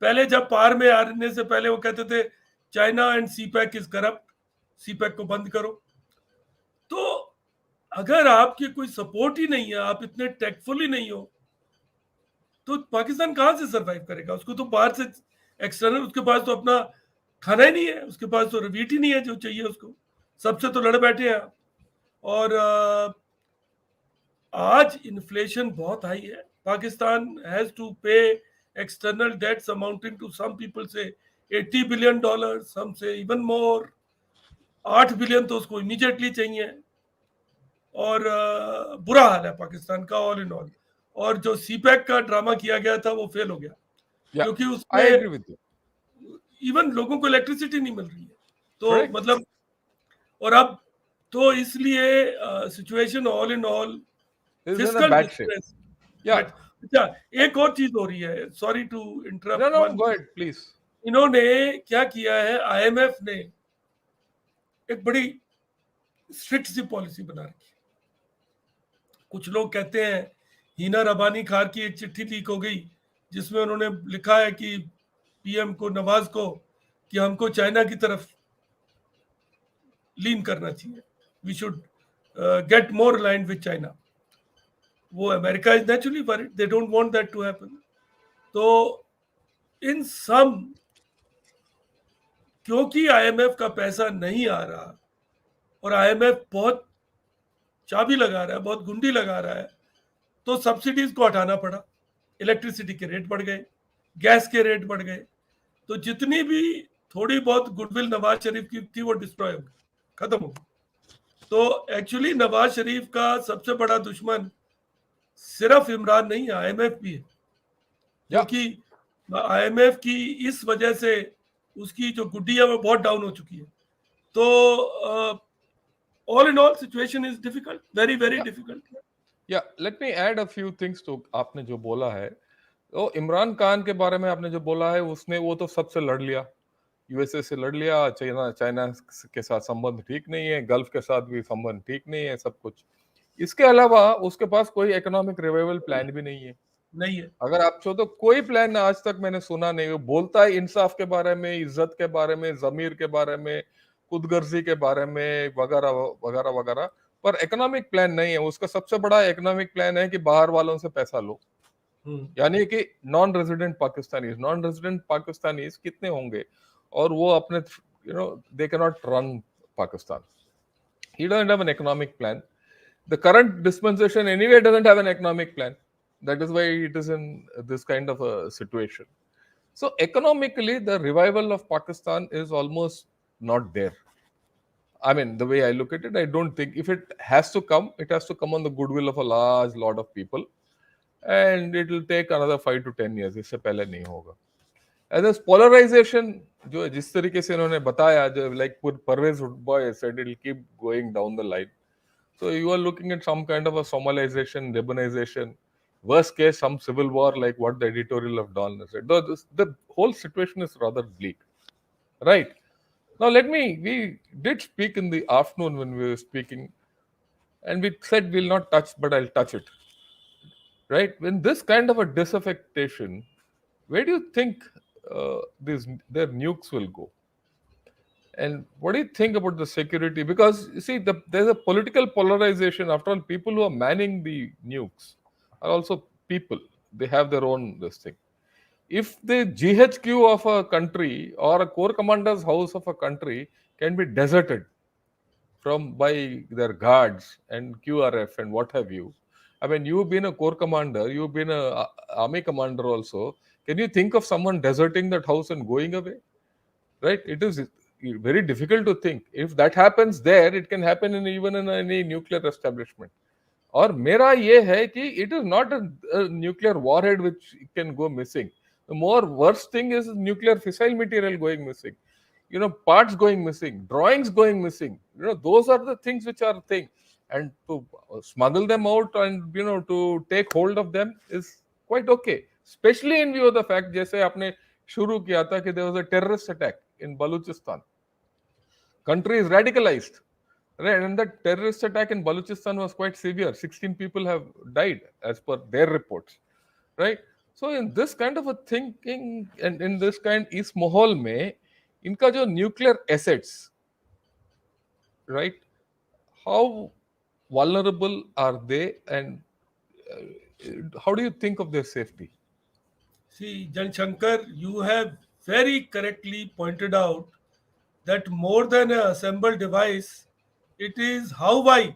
पहले जब पार में आने से पहले वो कहते थे China and CPEC is corrupt, CPEC को बंद करो. तो अगर आपकी कोई सपोर्ट ही नहीं है, आप इतने टेकफुल ही नहीं हो, तो पाकिस्तान कहां से सरवाइव करेगा? उसको तो बाहर से एक्सटर्नल, उसके पास तो अपना खाना ही नहीं है, उसके पास तो वीट ही नहीं है जो चाहिए उसको. सबसे तो लड़ बैठे हैं आप. और आज इन्फ्लेशन बहुत हाई है. Pakistan has to pay external debts amounting to, some people say $80 billion, सम से इवन मोर. 8 बिलियन तो उसको इमीडिएटली चाहिए. और बुरा हाल है पाकिस्तान का ऑल इन ऑल. और जो सीपैक का ड्रामा किया गया था वो फेल हो गया, Yeah, क्योंकि I agree उसमें with you. इवन लोगों को इलेक्ट्रिसिटी नहीं मिल रही है. तो Correct. मतलब, और अब तो इसलिए situation all in all This is in a physical bad shape. Distress. Yeah. But अच्छा, एक और चीज हो रही है, sorry to No, interrupt no, one. go ahead, please. इन्होंने क्या किया है, आईएमएफ ने एक बड़ी स्ट्रिक्ट सी पॉलिसी बना रखी है. कुछ लोग कहते हैं हीना रबानी खार की एक चिट्ठी लीक हो गई जिसमें उन्होंने लिखा है कि पीएम को, नवाज को, कि हमको चाइना की तरफ लीन करना चाहिए, we should get more aligned with China. वो America is naturally worried, they don't want that to happen. तो इन सम, क्योंकि आईएमएफ का पैसा नहीं आ रहा और आईएमएफ बहुत चाबी लगा रहा है, बहुत गुंडी लगा रहा है, तो सब्सिडीज को हटाना पड़ा. इलेक्ट्रिसिटी के रेट बढ़ गए, गैस के रेट बढ़ गए. तो जितनी भी थोड़ी बहुत गुडविल नवाज शरीफ की थी वो डिस्ट्रॉय हो गई, खत्म हो गई. तो एक्चुअली नवाज शरीफ का सबसे बड़ा दुश्मन सिर्फ इमरान नहीं है, आईएमएफ भी है. Yeah. क्योंकि आईएमएफ की इस वजह से उसकी जो गुड्डी है वो बहुत डाउन हो चुकी है. तो all in all situation is difficult, very very difficult. Yeah, let me add a few things to आपने जो बोला है. तो इमरान खान के बारे में आपने जो बोला है, उसने वो तो सबसे लड़ लिया, यूएसए से लड़ लिया, चाइना चाइना के साथ संबंध ठीक नहीं है, गल्फ के साथ भी संबंध ठीक नहीं है, सब कुछ. इसके अलावा उसके पास कोई इकोनॉमिक रिवाइवल प्लान भी नहीं है. नहीं है. अगर आप चाहो तो कोई प्लान आज तक मैंने सुना नहीं. वो बोलता है इंसाफ के बारे में, इज्जत के बारे में, जमीर के बारे में, खुदगर्जी के बारे में वगैरह वगैरह वगैरह, पर इकोनॉमिक प्लान नहीं है उसका। सबसे बड़ा इकोनॉमिक प्लान है कि बाहर वालों से पैसा लो, हम्म। यानी कि नॉन रेजिडेंट पाकिस्तानीज कितने होंगे, और वो अपने, they can not run Pakistan. He doesn't have an economic plan. The current dispensation anyway doesn't have an economic plan. That is why it is in this kind of a situation. So economically, the revival of Pakistan is almost not there. I mean, the way I look at it, I don't think if it has to come, it has to come on the goodwill of a large lot of people, and it will take another 5 to 10 years. इससे पहले नहीं होगा. And this polarization, जो जिस तरीके से इन्होंने बताया, जो like Parvez Boy said, it will keep going down the line. So you are looking at some kind of a Somalization, Lebanization, worst case, some civil war, like what the editorial of Dawn has said. Though the whole situation is rather bleak. Right. Now, we did speak in the afternoon when we were speaking, and we said we'll not touch, but I'll touch it. Right. When this kind of a disaffectation, where do you think their nukes will go? And what do you think about the security? Because you see, there's a political polarization. After all, people who are manning the nukes are also people. They have their own this thing. If the GHQ of a country or a core commander's house of a country can be deserted from by their guards and QRF and what have you. I mean, you've been a core commander, you've been a army commander also. Can you think of someone deserting that house and going away? Right? It is very difficult to think. If that happens there, it can happen in even in any nuclear establishment. और मेरा ये है कि it is not a nuclear warhead which can go missing. The more worst thing is nuclear fissile material going missing. Parts going missing, drawings going missing. Those are the things which are thing. And to smuggle them out and to take hold of them is quite okay. Especially in view of the fact, जैसे आपने शुरू किया था कि there was a terrorist attack in Balochistan. Country is radicalized. Right, and the terrorist attack in Balochistan was quite severe. 16 people have died as per their reports. Right? So in this kind of a thinking and in this kind इस माहौल में इनका जो nuclear assets, right? How vulnerable are they, and how do you think of their safety? See, Jan Shankar, you have very correctly pointed out that more than an assembled device, it is how why,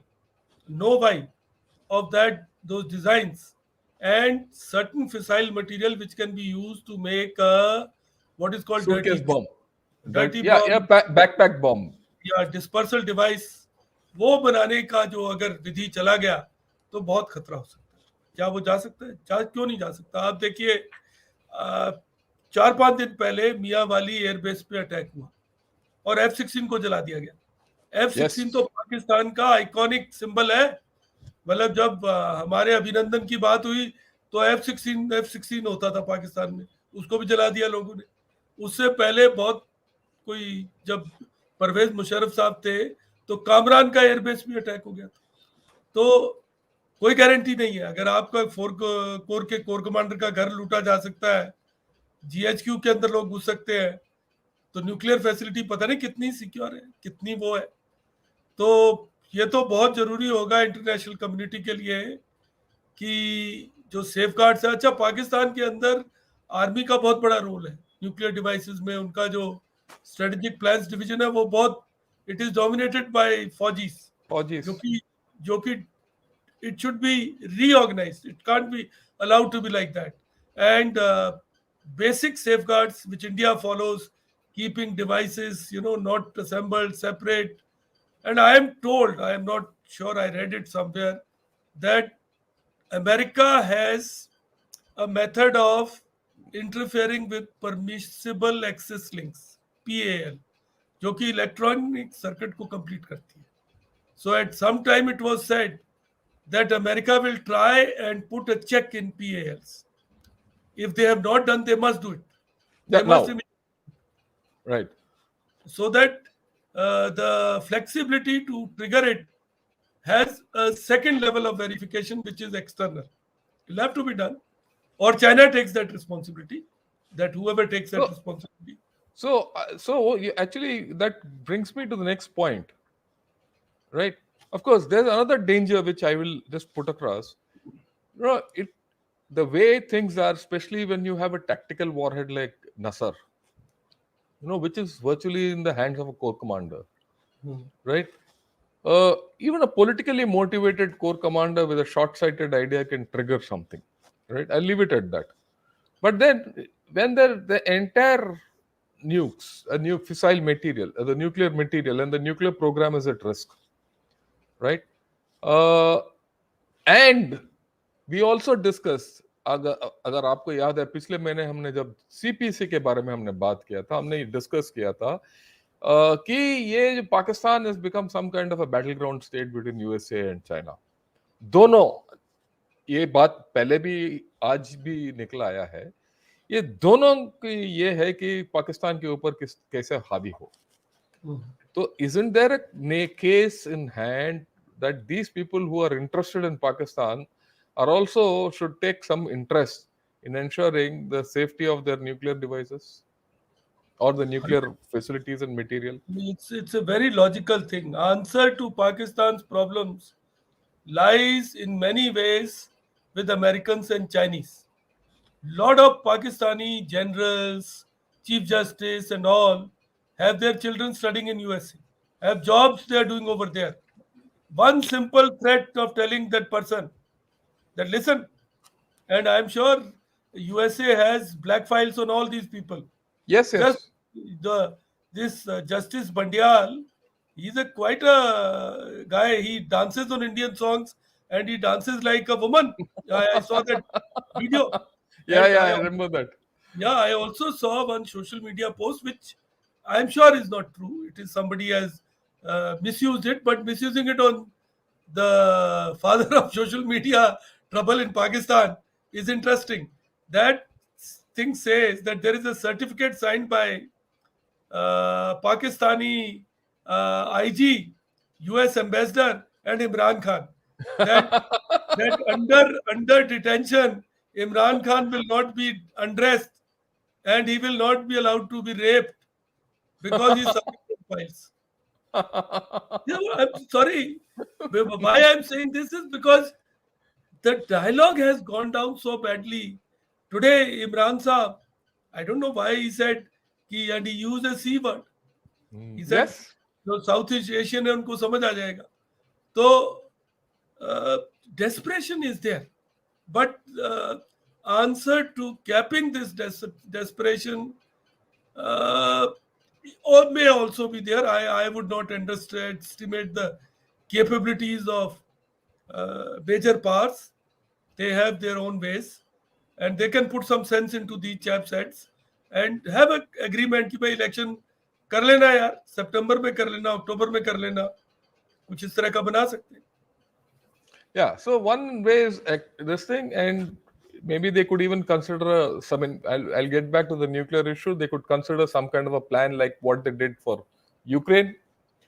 know why of that those designs and certain fissile material which can be used to make a what is called Suitcase bomb. dirty Yeah, bomb backpack bomb. या dispersal device वो बनाने का जो अगर विधि चला गया तो बहुत खतरा हो सकता है। क्या वो जा सकता है? क्यों नहीं जा सकता? आप देखिए 4-5 दिन पहले मियाँ वाली एयरबेस पे अटैक हुआ और F-16 को जला दिया गया। F-16 Yes. तो पाकिस्तान का आइकॉनिक सिंबल है। मतलब जब हमारे अभिनंदन की बात हुई तो F-16 होता था पाकिस्तान में, उसको भी जला दिया लोगों ने। उससे पहले बहुत कोई जब परवेज मुशर्रफ साहब थे तो कामरान का एयरबेस भी अटैक हो गया था। तो कोई गारंटी नहीं है। अगर आपका कोर कमांडर का घर लूटा जा सकता है, जीएचक्यू के अंदर लोग घुस सकते हैं, तो न्यूक्लियर फैसिलिटी पता नहीं कितनी सिक्योर है, कितनी वो है। तो ये तो बहुत जरूरी होगा इंटरनेशनल कम्युनिटी के लिए कि जो सेफ गार्ड्स है। अच्छा, पाकिस्तान के अंदर आर्मी का बहुत बड़ा रोल है न्यूक्लियर डिवाइसेस में। उनका जो स्ट्रेटेजिक प्लान्स डिवीजन है वो बहुत इट इज डोमिनेटेड बाय फौजीज, Apologies. जो कि it should be reorganized. It can't be allowed to be like that. And basic safeguards which India follows, keeping devices, not assembled, separate. And I am told, I am not sure, I read it somewhere, that America has a method of interfering with permissible access links, PAL, जो कि electronic circuit को complete करती है। So at some time it was said that America will try and put a check in PALs. If they have not done, they must do it. They Yeah, must, now. Right. so that the flexibility to trigger it has a second level of verification, which is external. It will have to be done. Or China takes that responsibility, that whoever takes that So responsibility. Actually, that brings me to the next point, right? Of course, there's another danger which I will just put across. It the way things are, especially when you have a tactical warhead like Nasser, which is virtually in the hands of a corps commander, right? Even a politically motivated corps commander with a short-sighted idea can trigger something, right? I'll leave it at that. But then, when the entire fissile material, the nuclear material, and the nuclear program is at risk, right? Uh, and we also discussed, अगर अगर आपको याद है पिछले महीने हमने जब CPC के बारे में हमने बात किया था, हमने डिस्कस किया था कि ये जो Pakistan has become some kind of a battleground state between USA and China. दोनों, ये बात पहले भी आज भी निकल आया है, ये दोनों की ये है कि पाकिस्तान के ऊपर कैसे हावी हो. So isn't there a case in hand that these people who are interested in Pakistan are also should take some interest in ensuring the safety of their nuclear devices or the nuclear facilities and material? It's a very logical thing. Answer to Pakistan's problems lies in many ways with Americans and Chinese. Lot of Pakistani generals, chief justice, and all have their children studying in USA, have jobs they are doing over there. One simple threat of telling that person that listen, and I'm sure USA has black files on all these people. Yes, Just yes. the this Justice Bandial, he's a quite a guy. He dances on Indian songs and he dances like a woman. I saw that video, Yeah, and yeah, I remember that. yeah, I also saw one social media post which I'm sure is not true. It is somebody has misused it, but misusing it on the father of social media trouble in Pakistan is interesting. That thing says that there is a certificate signed by Pakistani IG, US ambassador, and Imran Khan that under detention, Imran Khan will not be undressed and he will not be allowed to be raped because he's submitting files. Yeah, I'm sorry. Why I'm saying this is because the dialogue has gone down so badly. Today, Imran Saab, I don't know why he said and he used a C word. He said Yes. जो south east Asian है उनको समझ आ जाएगा. तो desperation is there, but answer to capping this desperation uh, or may also be there. I would not estimate the capabilities of major powers. They have their own ways, and they can put some sense into these chap sets and have a agreement कि भाई election कर लेना यार, सितंबर में कर लेना, अक्टूबर में कर लेना, कुछ इस तरह का बना सकते हैं. Yeah. So one way is this thing, and maybe they could even consider some. I'll get back to the nuclear issue. They could consider some kind of a plan like what they did for Ukraine,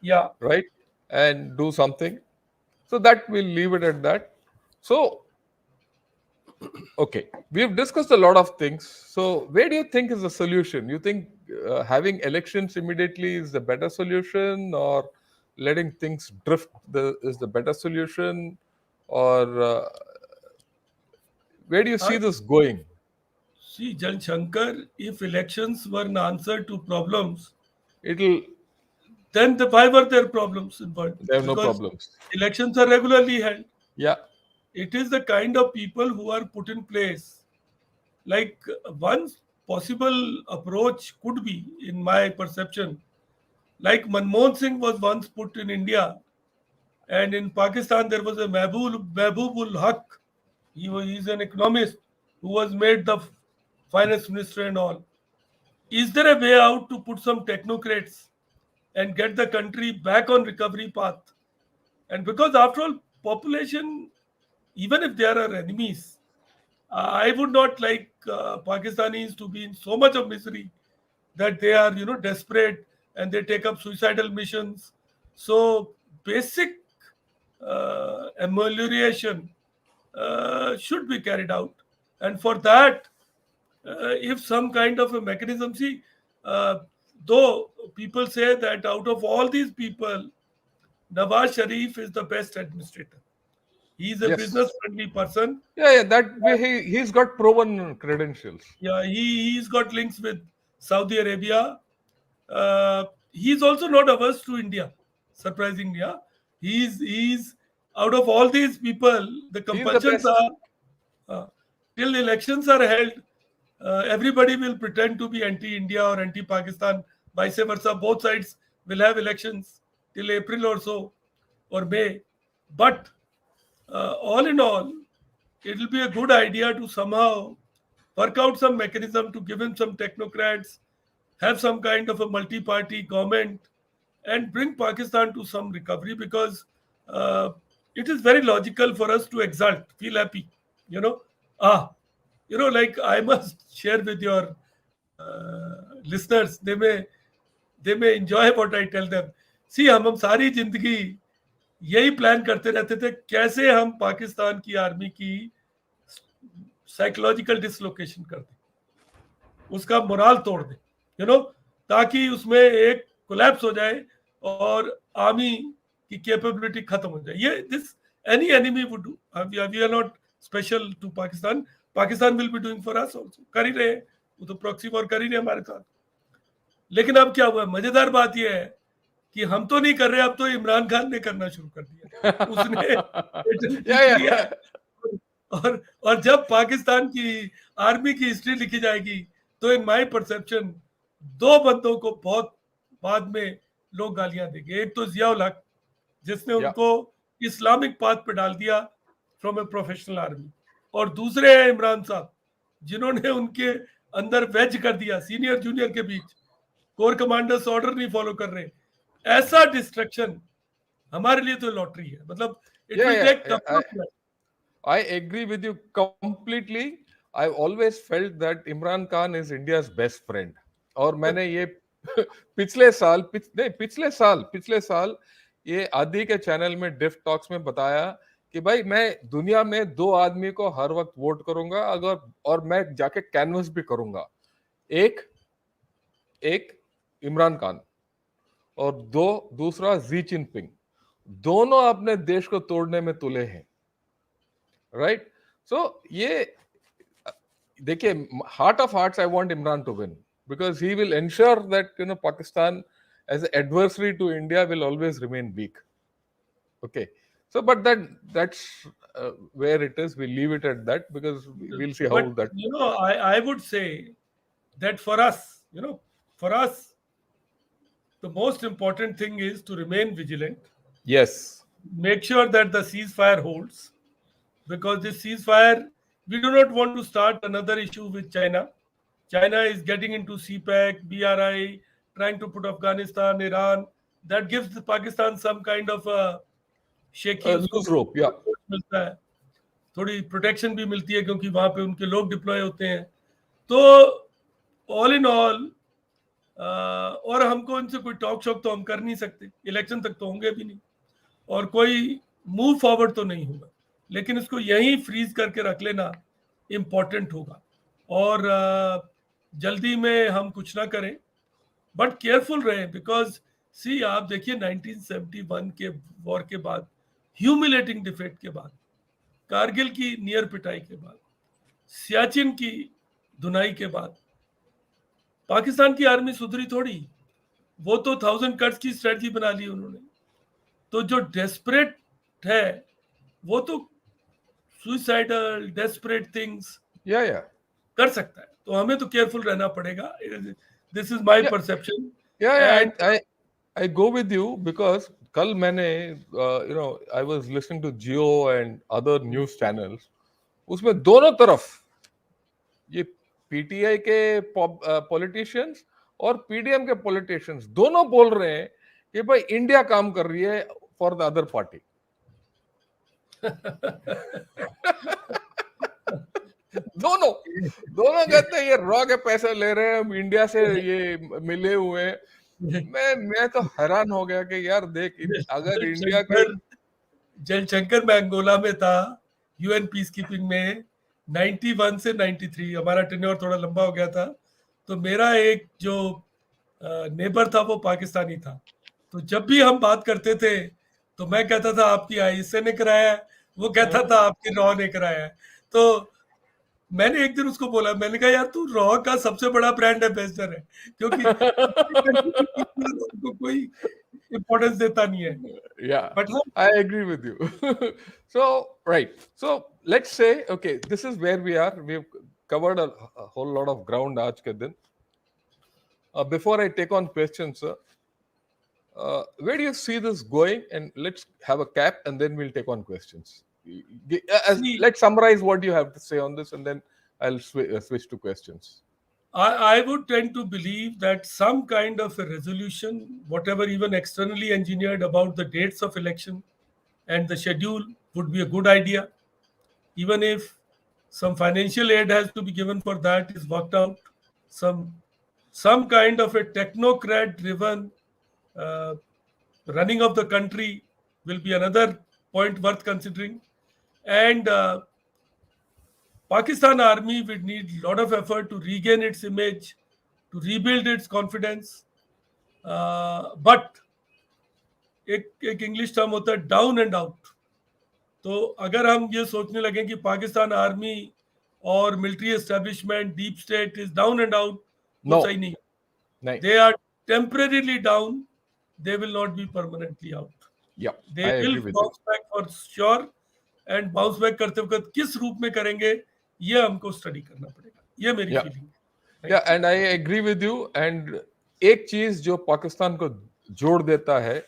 Yeah. right? And do something. So that we'll leave it at that. So, okay, we've discussed a lot of things. So, where do you think is the solution? You think having elections immediately is the better solution, or letting things drift is the better solution, or where do you I see this going? see, Jan Shankar, if elections were an answer to problems, It'll then why were there problems in world? They have no Because problems. elections are regularly held. Yeah. It is the kind of people who are put in place. Like one possible approach could be, in my perception, like Manmohan Singh was once put in India, and in Pakistan there was a Mahbubul Haq. He's an economist who was made the finance minister and all. Is there a way out to put some technocrats and get the country back on recovery path? And because after all, population, even if they are our enemies, I would not like Pakistanis to be in so much of misery that they are, desperate and they take up suicidal missions. So basic amelioration should be carried out, and for that, if some kind of a mechanism, see, though people say that out of all these people, Nawaz Sharif is the best administrator. He is a business Yes. friendly person. Yeah, yeah. That way he's got proven credentials. Yeah, he's got links with Saudi Arabia. He's also not averse to India. Surprisingly, yeah. He's out of all these people, the He's the compulsions best. are till elections are held. Everybody will pretend to be anti-India or anti-Pakistan. Vice versa, both sides will have elections till April or so or May. But all in all, it will be a good idea to somehow work out some mechanism to give him some technocrats, have some kind of a multi-party government, and bring Pakistan to some recovery because uh, it is very logical for us to exult, feel happy, you know. Ah, like I must share with your listeners, they may enjoy what I tell them. See, हम सारी जिंदगी यही plan करते रहते थे कैसे हम पाकिस्तान की आर्मी की साइकोलॉजिकल डिसलोकेशन कर दें, उसका मोराल तोड़ दें, ताकि उसमें एक कोलैप्स हो जाए और आर्मी की कैपेबिलिटी खत्म हो जाए. ये this any enemy would do. We are not special to Pakistan. Pakistan will be doing for us also. कर ही रहे हैं, वो तो प्रॉक्सी वॉर कर ही रहे हैं हमारे साथ. लेकिन अब क्या हुआ, मजेदार बात यह है कि हम तो नहीं कर रहे, अब तो इमरान खान ने करना शुरू कर दिया. उसने पेटेंट Yeah, खींच लिया. yeah. और जब पाकिस्तान की आर्मी की हिस्ट्री लिखी जाएगी तो इन माय परसेप्शन दो बंदों को बहुत बाद में लोग गालियां देंगे. एक तो जियाउल हक जिसने Yeah. उनको इस्लामिक पाथ पे डाल दिया फ्रॉम ए प्रोफेशनल आर्मी, और दूसरे हैं इमरान साहब जिन्होंने उनके अंदर वेज कर दिया सीनियर जूनियर के बीच. कोर कमांडर्स ऑर्डर नहीं फॉलो कर रहे. ऐसा डिस्ट्रक्शन हमारे लिए तो लॉटरी है. मतलब it Yeah, will yeah. Take couple of years. I agree with you completely. I've always felt that Imran Khan is India's best friend. और मैंने ये पिछले साल ये आदि के चैनल में डिफ टॉक्स में बताया कि भाई मैं दुनिया में दो आदमी को हर वक्त वोट करूंगा अगर, और मैं जाके कैनवस भी करूंगा. एक एक इमरान खान और दूसरा जी जिनपिंग. दोनों अपने देश को तोड़ने में तुले हैं. राइट. सो ये देखिए, heart of hearts I want Imran to win because he will ensure that Pakistan as an adversary to India will always remain weak. Okay. So but that's where it is. We leave it at that because we'll see how But that. I would say that for us, for us, the most important thing is to remain vigilant, Yes. make sure that the ceasefire holds, because this ceasefire, we do not want to start another issue with China. China is getting into CPEC, BRI, trying to put Afghanistan, Iran. That gives the Pakistan some kind of a shaky, उसको Loose rope. Yeah. मिलता है, थोड़ी protection भी मिलती है क्योंकि वहां पे उनके लोग डिप्लॉय होते हैं. तो ऑल इन ऑल, और हमको इनसे कोई टॉक शॉक तो हम कर नहीं सकते, इलेक्शन तक तो होंगे भी नहीं, और कोई मूव फॉरवर्ड तो नहीं होगा. लेकिन इसको यहीं फ्रीज करके रख लेना इम्पोर्टेंट होगा. और जल्दी में हम कुछ ना करें, बट केयरफुल रहें. बिकॉज सी, आप देखिए 1971 के वॉर के बाद, ह्यूमिलेटिंग डिफेक्ट के बाद, कारगिल की नियर पिटाई के बाद, सियाचिन की धुनाई के बाद, पाकिस्तान की आर्मी सुधरी थोड़ी. वो तो 1000 कट्स की स्ट्रेटजी बना ली उन्होंने. तो जो डेस्परेट है वो तो suicidal desperate things Yeah. Yeah. कर सकता है. तो हमें तो केयरफुल रहना पड़ेगा. This is my Yeah. Perception. Yeah. And Yeah. I go with you because कल मैंने I was listening to Jio and other news channels. उसमें दोनों तरफ ये पीटीआई के पॉलिटिशियंस और पीडीएम के पॉलिटिशियंस दोनों बोल रहे हैं कि भाई इंडिया काम कर रही है फॉर द अदर पार्टी. दोनों दोनों कहते हैं ये रॉ के पैसे ले रहे हैं हम इंडिया से, ये मिले हुए हैं. मैं तो हैरान हो गया कि यार देख, अगर इंडिया के जयशंकर मैं अंगोला में था यूएन पीस कीपिंग में 91 से 93. हमारा टेन्योर थोड़ा लंबा हो गया था. तो मेरा एक जो नेबर था वो पाकिस्तानी था। तो जब भी हम बात करते थे तो मैं कहता था आपकी आईएसए ने कराया है, वो कहता था आपकी रॉ ने कराया है। तो मैंने एक दिन उसको बोला, मैंने कहा यार तू रॉ का सबसे बड़ा ब्रांड एम्बेसडर है, क्योंकि दूसरी कंट्री की टीम में उनको कोई इम्पोर्टेंस देता नहीं है। Yeah, बट हाँ, I agree with you. So, right. So, let's say, okay, this is where we are. We've covered a whole lot of ground aaj ke din. Before I take on questions, sir, where do you see this going? And let's have a cap and then we'll take on questions. See Let's summarize what you have to say on this and then I'll switch to questions. I would tend to believe that some kind of a resolution, whatever even externally engineered about the dates of election and the schedule, would be a good idea. Even if some financial aid has to be given for that is worked out. Some some kind of a technocrat driven uh, running of the country will be another point worth considering. And Pakistan army will need a lot of effort to regain its image, to rebuild its confidence. But एक English term होता है down and out. तो अगर हम ये सोचने लगे कि पाकिस्तान आर्मी और military establishment deep state is down and out, वो सही No, नहीं। no. They are temporarily down, they will not be permanently out. Yeah, they I will agree with you. Bounce back for sure. And bounce back करते वक्त किस रूप में करेंगे, ये हमको स्टडी करना पड़ेगा। ये मेरी Yeah. फीलिंग है। या thank you. And I agree with you and एक चीज जो पाकिस्तान को जोड़ देता है,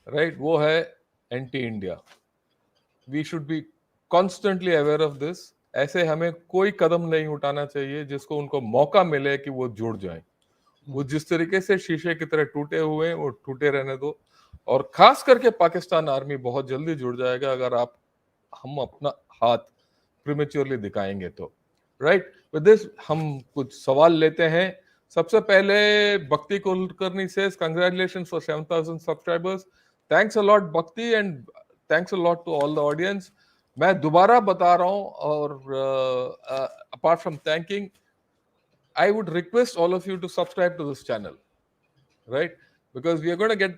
राइट, वो है anti India. We should be constantly aware of this. ऐसे हमें कोई कदम नहीं उठाना चाहिए जिसको उनको मौका मिले कि वो जुड़ जाए। वो जिस तरीके से शीशे की तरह टूटे हुए हैं वो टूटे रहने दो। और खास करके पाकिस्तान आर्मी बहुत जल्दी जुड़ जाएगा अगर आप हम अपना हाथ प्रीमेच्योरली दिखाएंगे तो। राइट, विद दिस हम कुछ सवाल लेते हैं। सबसे पहले भक्ति कुलकर्णी से congratulation for 7,000 subscribers. Thanks a lot Bhakti and thanks a lot to all the audience. मैं दोबारा बता रहा हूं और apart from thanking, I would request all of you to subscribe to this channel, right? Because we are going to get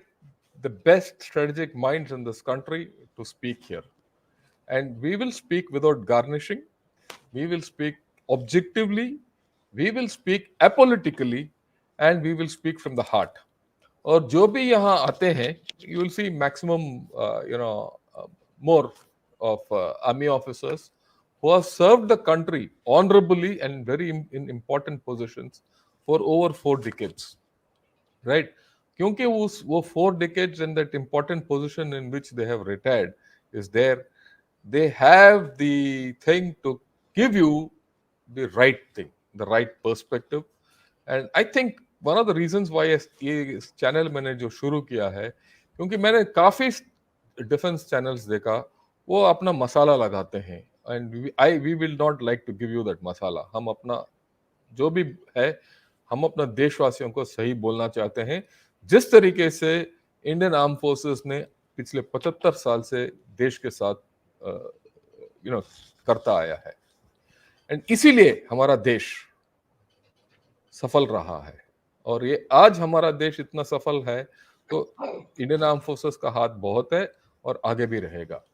the best strategic minds in this country to speak here. And we will speak without garnishing, we will speak objectively, we will speak apolitically, and we will speak from the heart. और जो भी यहाँ आते हैं, you will see maximum, more of army officers who have served the country honorably and very in important positions for over 4 decades, right? क्योंकि वो 4 decades in that important position in which they have retired is there, they have the thing to give you the right thing, the right perspective. And I think one of the reasons why ये channel मैंने जो शुरू किया है, क्योंकि मैंने काफी defence channels देखा, वो अपना मसाला लगाते हैं and I we will not like to give you that masala. हम अपना जो भी है, हम अपना देशवासियों को सही बोलना चाहते हैं जिस तरीके से इंडियन आर्म फोर्सेस ने पिछले 75 साल से देश के साथ करता आया है। एंड इसीलिए हमारा देश सफल रहा है। और ये आज हमारा देश इतना सफल है तो इंडियन आर्म फोर्सेस का हाथ बहुत है और आगे भी रहेगा।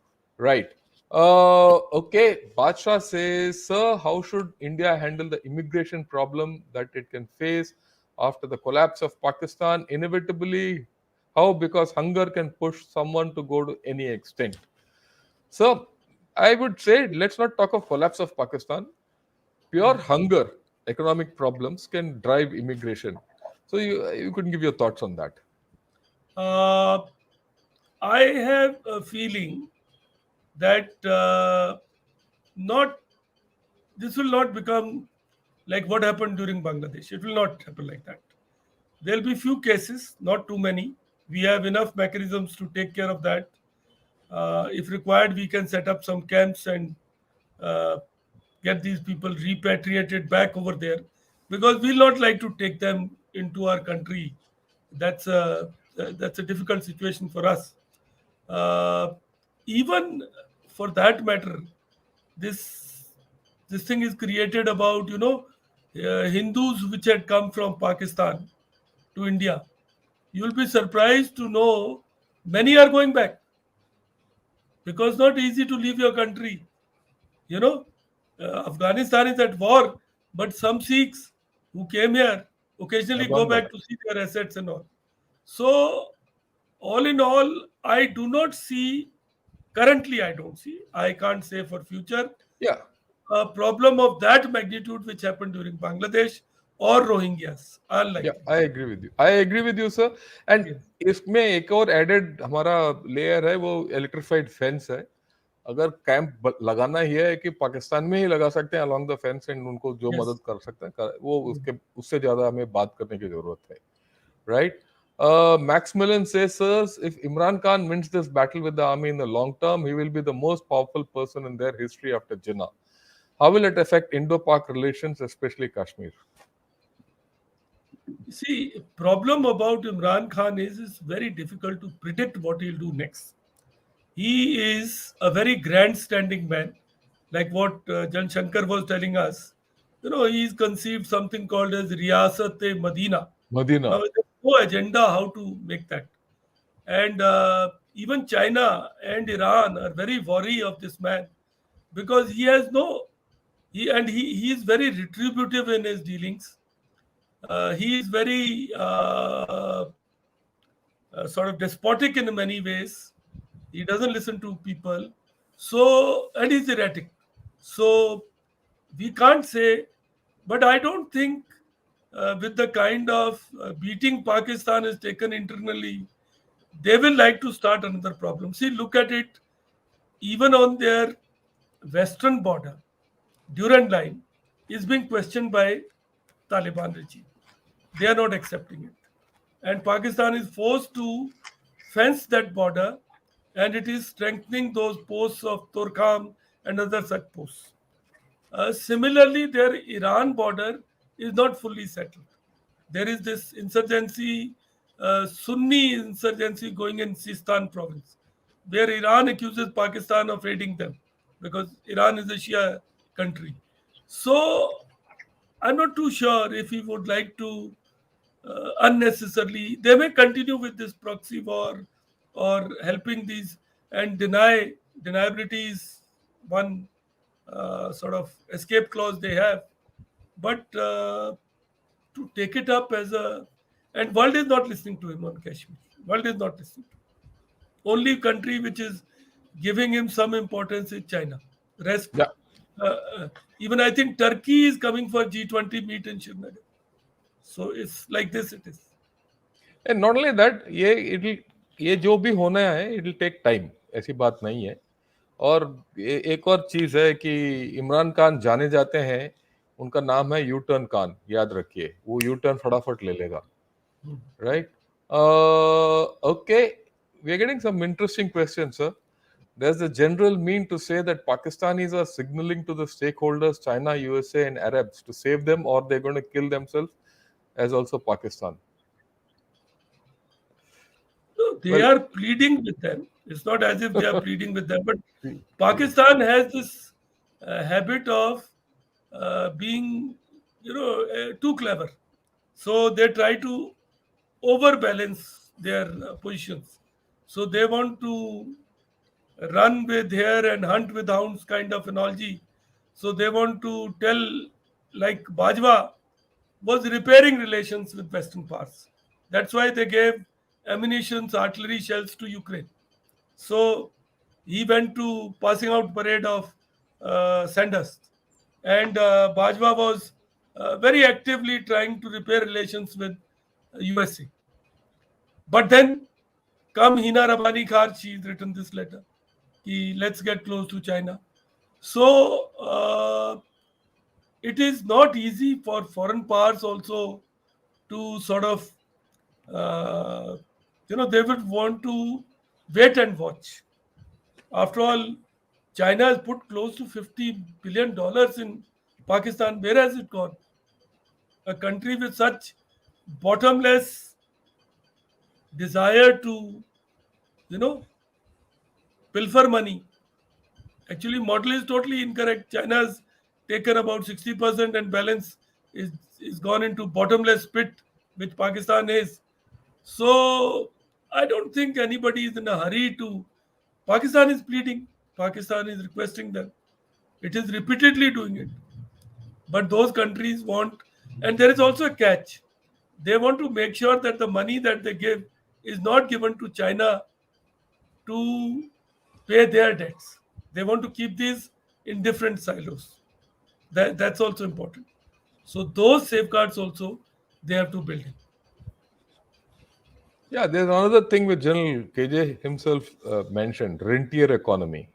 Right, okay. बादशाह से, sir, how should India handle the immigration problem that it can face after the collapse of Pakistan inevitably? How? Because hunger can push someone to go to any extent. So I would say let's not talk of collapse of Pakistan. Pure hunger, economic problems can drive immigration. So you could give your thoughts on that. I have a feeling that not this will not become like what happened during Bangladesh. It will not happen like that. There'll be few cases, not too many. We have enough mechanisms to take care of that. If required, we can set up some camps and uh, get these people repatriated back over there, because we'll not like to take them into our country. That's a difficult situation for us. Uh, Even for that matter, this this thing is created about Hindus which had come from Pakistan, to India, you will be surprised to know many are going back because not easy to leave your country. You know, Afghanistan is at war, but some Sikhs who came here occasionally I've go gone back. back to see their assets and all. So, all in all, I do not see, currently, I don't see, I can't say for future, Yeah, a problem of that magnitude which happened during Bangladesh or Rohingyas. या Unlikely. I agree with you, I agree with you sir. And Yes. इसमें एक और added हमारा layer है, वो electrified fence है. अगर camp लगाना ही है कि पाकिस्तान में ही लगा सकते हैं अलोंग द फेंस, एंड उनको जो Yes. मदद कर सकते हैं वो उसके उससे ज्यादा हमें बात करने की जरूरत है, right? Maximilian says, sirs, if Imran Khan wins this battle with the army in the long term, he will be the most powerful person in their history after Jinnah. How will it affect Indo-Pak relations, especially Kashmir? See, problem about Imran Khan is it's very difficult to predict what he'll do next. He is a very grandstanding man, like what Jan Shankar was telling us. You know, he's conceived something called as Riyasat-e Madina. Now, Medina. there's no agenda how to make that. And even China and Iran are very wary of this man because he has no, he is very retributive in his dealings. He is very sort of despotic in many ways. He doesn't listen to people. So, and he's erratic. So, we can't say, but I don't think with the kind of beating Pakistan has taken internally, they will like to start another problem. See, look at it, even on their western border, Durand line is being questioned by Taliban regime. They are not accepting it. And Pakistan is forced to fence that border and it is strengthening those posts of Torkham and other such posts. Similarly, their Iran border is not fully settled. There is this insurgency, Sunni insurgency going in Sistan province, where Iran accuses Pakistan of aiding them because Iran is a Shia country. So I'm not too sure if he would like to unnecessarily. They may continue with this proxy war or helping these and deniability is one sort of escape clause they have. But to take it up as a and world is not listening to him on Kashmir. World is not listening. Only country which is giving him some importance is China. Rest, Yeah. uh, uh, even I think Turkey is coming for G20 meet in Srinagar. So it's like this. It is. And not only that, ये जो भी होना है it will take time, ऐसी बात नहीं है. और एक और चीज है कि इमरान खान जाने जाते हैं, उनका नाम है यू टर्न खान, याद रखिए, वो यू टर्न फटाफट ले लेगा, right? Okay, we are getting some interesting question, sir. There's a general mean to say that Pakistanis are signaling to the stakeholders, China, USA, and Arabs, to save them or they're going to kill themselves, as also Pakistan. So they Well, are pleading with them. It's not as if they are pleading with them, but Pakistan has this habit of being, too clever. So they try to overbalance their positions. So they want to run with hare and hunt with hounds kind of analogy. So they want to tell, like Bajwa was repairing relations with Western powers. That's why they gave ammunitions, artillery shells to Ukraine. So he went to passing out parade of Sandhurst, and Bajwa was very actively trying to repair relations with USA. But then, come Hina Rabani Khar, she's written this letter. Ki, let's get close to China. So it is not easy for foreign powers also to sort of, uh, they would want to wait and watch. After all, China has put close to $50 billion in Pakistan. Where has it gone? A country with such bottomless desire to, you know, pilfer money. Actually, model is totally incorrect. China has taken about 60% and balance is gone into bottomless pit. which Pakistan is. So I don't think anybody is in a hurry to. Pakistan is pleading, Pakistan is requesting them. It is repeatedly doing it. But those countries want, and there is also a catch. They want to make sure that the money that they give is not given to China to pay their debts. They want to keep these in different silos. That's also important. So those safeguards also they have to build in. Yeah, there's another thing which General KJ himself mentioned, rentier economy.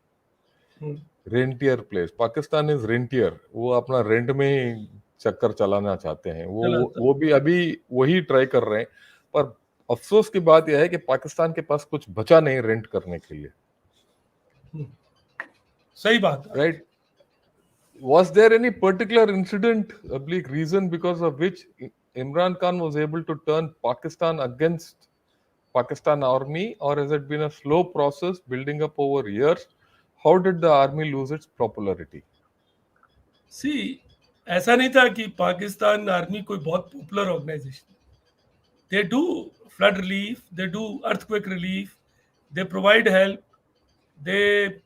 Hmm. Rentier place Pakistan is rentier वो अपना rent में ही चक्कर चलाना चाहते हैं चला वो भी अभी वही ट्राई कर रहे हैं पर अफसोस की बात यह है कि पाकिस्तान के पास कुछ बचा नहीं रेंट करने के लिए हम्म, सही बात है आपकी। Right was there any particular incident oblique reason because of which Imran Khan was able to turn Pakistan against Pakistan army or has it been a slow process building up over years how did the army lose its popularity see ऐसा नहीं था कि Pakistan army कोई बहुत popular organisation. They do flood relief, they do earthquake relief, they provide help, they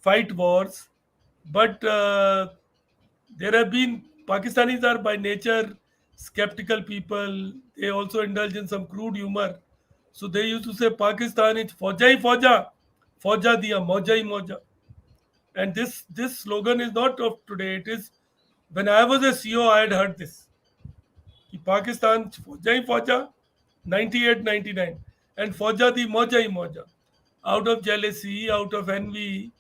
fight wars, but there have been Pakistanis are by nature skeptical people. They also indulge in some crude humor. So they used to say Pakistan is fauja hi fauja, fauja diya mauja hi mauja. And this slogan is not of today. It is when I was a CEO, I had heard this. कि पाकिस्तान फौजा ही फौजा 98 99 and फौजा दी मौजा ही मौजा out of jealousy, out of envy.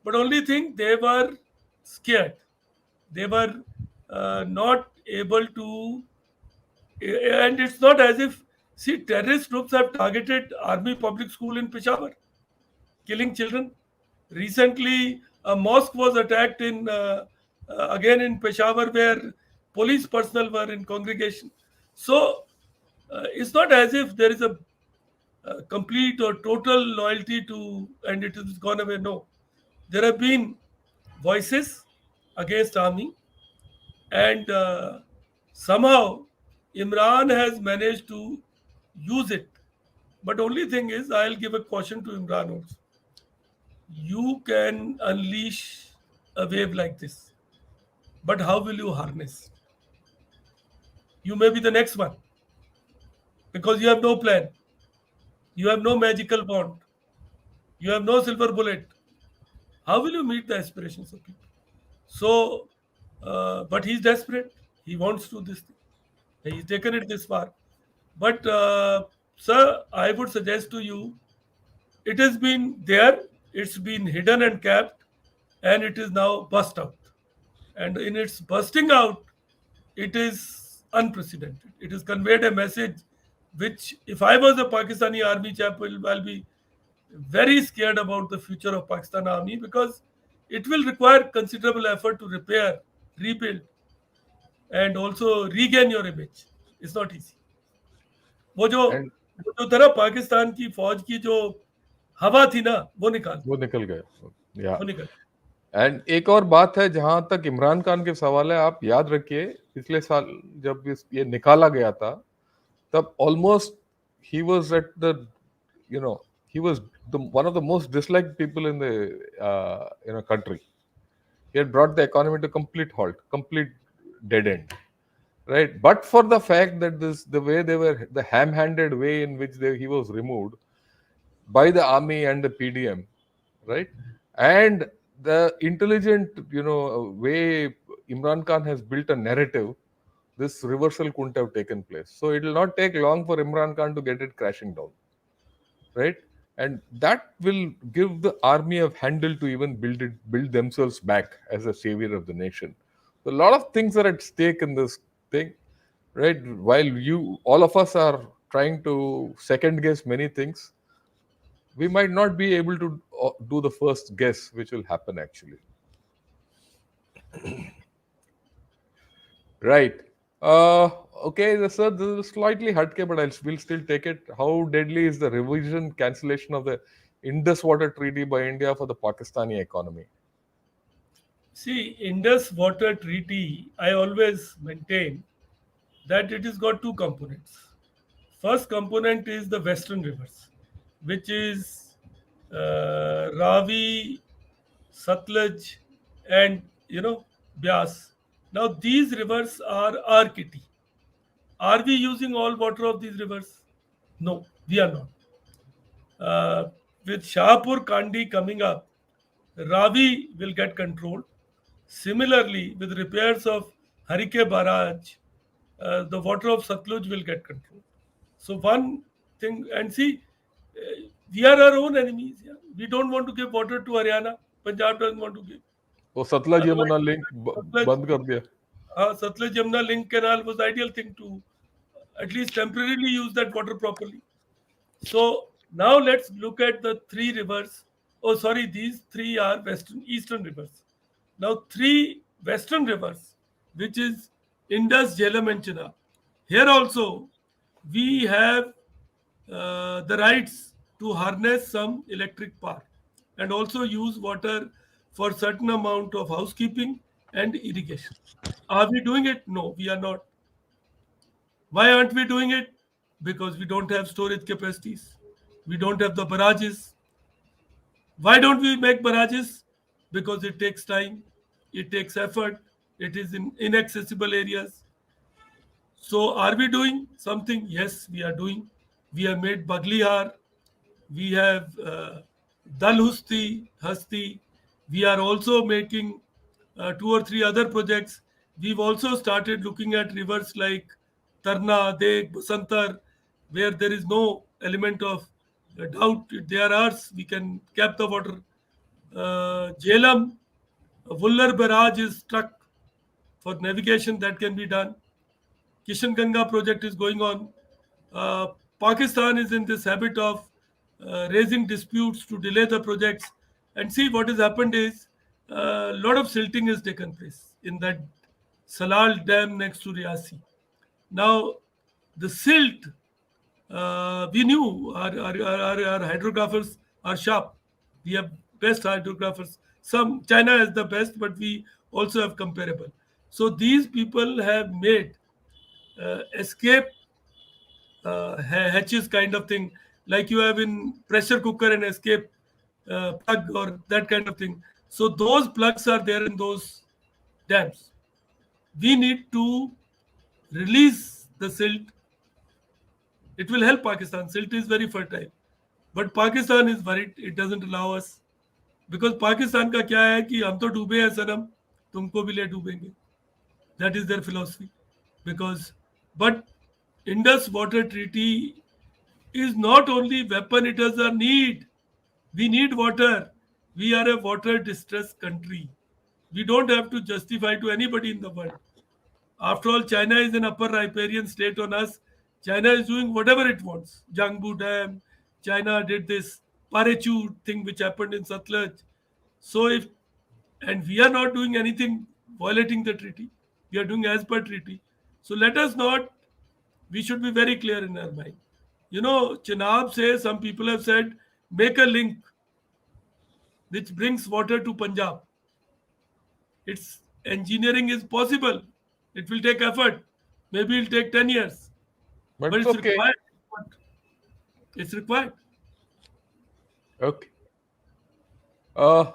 But only thing they were scared. They were not able to, and it's not as if see terrorist groups have targeted army public school in Peshawar, killing children. Recently, a mosque was attacked in again in Peshawar where police personnel were in congregation. So it's not as if there is a complete or total loyalty to and it has gone away. No, there have been voices against army, and somehow Imran has managed to use it. But only thing is, I'll give a caution to Imran also. You can unleash a wave like this, but how will you harness? You may be the next one because you have no plan, you have no magical wand, you have no silver bullet. How will you meet the aspirations of people? So, but he's desperate. He wants to do this thing. He's taken it this far. But, sir, I would suggest to you, it has been there, it's been hidden and kept, and it is now burst out. And in its bursting out, it is unprecedented. It has conveyed a message which, if I was a Pakistani army chap, I'll be very scared about the future of Pakistan army because it will require considerable effort to repair, rebuild, and also regain your image. It's not easy. वो जो and वो जो था ना पाकिस्तान की फौज की जो हवा थी ना वो निकाल दी, वो निकल गए या वो निकल। एंड एक और बात है जहां तक इमरान खान के सवाल है आप याद रखिए पिछले साल जब ये निकाला गया था तब almost he was at the you know he was one of the most disliked people in the country he had brought the economy to complete halt complete dead end right but for the fact that this the way they were the ham-handed way in which he was removed by the army and the PDM right and the intelligent way Imran Khan has built a narrative this reversal couldn't have taken place so it will not take long for Imran Khan to get it crashing down right and that will give the army a handle to even build themselves back as a savior of the nation so a lot of things are at stake in this thing right while you all of us are trying to second guess many things we might not be able to do the first guess which will happen actually right okay sir this is slightly hatke but we'll still take it how deadly is the revision cancellation of the Indus water treaty by India for the Pakistani economy See, Indus Water Treaty, I always maintain that it has got two components. First component is the western rivers, which is Ravi, Satluj, and Byas. Now these rivers are our kitty. Are we using all water of these rivers? No, we are not. Uh, with Shahpur Kandi coming up, Ravi will get controlled. Similarly, with repairs of Harike Barrage, the water of Satluj will get controlled. So one thing, and see, we are our own enemies. Yeah? We don't want to give water to Haryana. Punjab doesn't want to give. वो Sutlej Yamuna Otherwise, link Satluj, बंद कर दिया. Satluj Yamuna link canal was the ideal thing to at least temporarily use that water properly. So now let's look at the three rivers. Oh, sorry, these three are western, eastern rivers. Now three western rivers, which is Indus, Jhelum, and Chenab. Here also, we have the rights to harness some electric power and also use water for certain amount of housekeeping and irrigation. Are we doing it? No, we are not. Why aren't we doing it? Because we don't have storage capacities. We don't have the barrages. Why don't we make barrages? Because it takes time, it takes effort, it is in inaccessible areas. So, are we doing something? Yes, we are doing. We have made Baglihar, we have Dalhusti, Hasti. We are also making two or three other projects. We've also started looking at rivers like Tarna, Deg, Basantar, where there is no element of doubt. They are ours. We can cap the water. Jhelum, Vuller barrage is struck for navigation that can be done. Kishan Ganga project is going on. Uh, Pakistan is in this habit of raising disputes to delay the projects. And see what has happened is a lot of silting has taken place in that Salal Dam next to Riyasi. Now, the silt, we knew our hydrographers are sharp. We have best hydrographers. Some China has the best, but we also have comparable. So these people have made escape hatches kind of thing, like you have in pressure cooker and escape plug or that kind of thing. So those plugs are there in those dams. We need to release the silt. It will help Pakistan. Silt is very fertile, but Pakistan is worried. It doesn't allow us because Pakistan का क्या है कि हम तो डूबे हैं सनम, तुमको भी ले डूबेंगे. That is their philosophy. Because, but Indus Water Treaty is not only weapon, it is a need. We need water. We are a water distress country. We don't have to justify to anybody in the world. After all, China is an upper riparian state on us. China is doing whatever it wants. Jiangbu Dam, China did this Parechu thing which happened in Satluj. So if, and we are not doing anything violating the treaty. We are doing as per treaty. So let us not, we should be very clear in our mind. Chenab says, some people have said, make a link which brings water to Punjab. Its engineering is possible. It will take effort. Maybe it'll take 10 years. But But it's it's okay. required. It's required. Okay. Uh,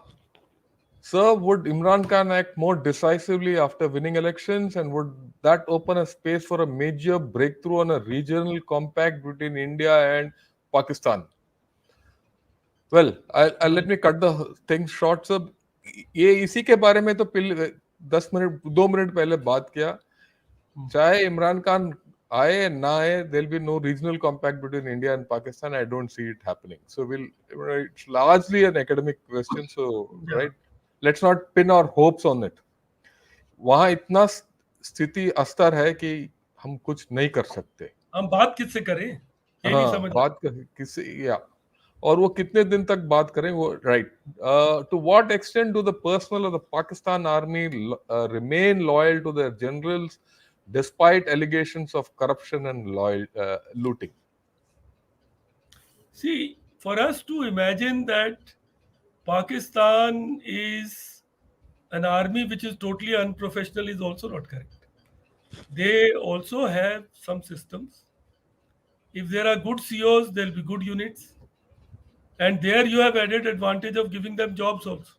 Sir, would Imran Khan act more decisively after winning elections, and would that open a space for a major breakthrough on a regional compact between India and Pakistan? Well, I'll let me cut the thing short. Sir, ये इसी के बारे में तो 10 minute 2 minute पहले बात किया. चाहे इमरान खान आए ना आए, there'll be no regional compact between India and Pakistan. I don't see it happening. So it's largely an academic question. So Yeah. right, let's not pin our hopes on it. वहां इतना स्थिति अस्तर है कि हम कुछ नहीं कर सकते. हम बात किससे करें ये नहीं हाँ, समझ बात किसी या और वो कितने दिन तक बात करें वो right. To what extent do the personnel of the Pakistan army remain loyal to their generals despite allegations of corruption and looting? See, for us to imagine that Pakistan is an army which is totally unprofessional is also not correct. They also have some systems. If there are good COs, there will be good units, and there you have added advantage of giving them jobs also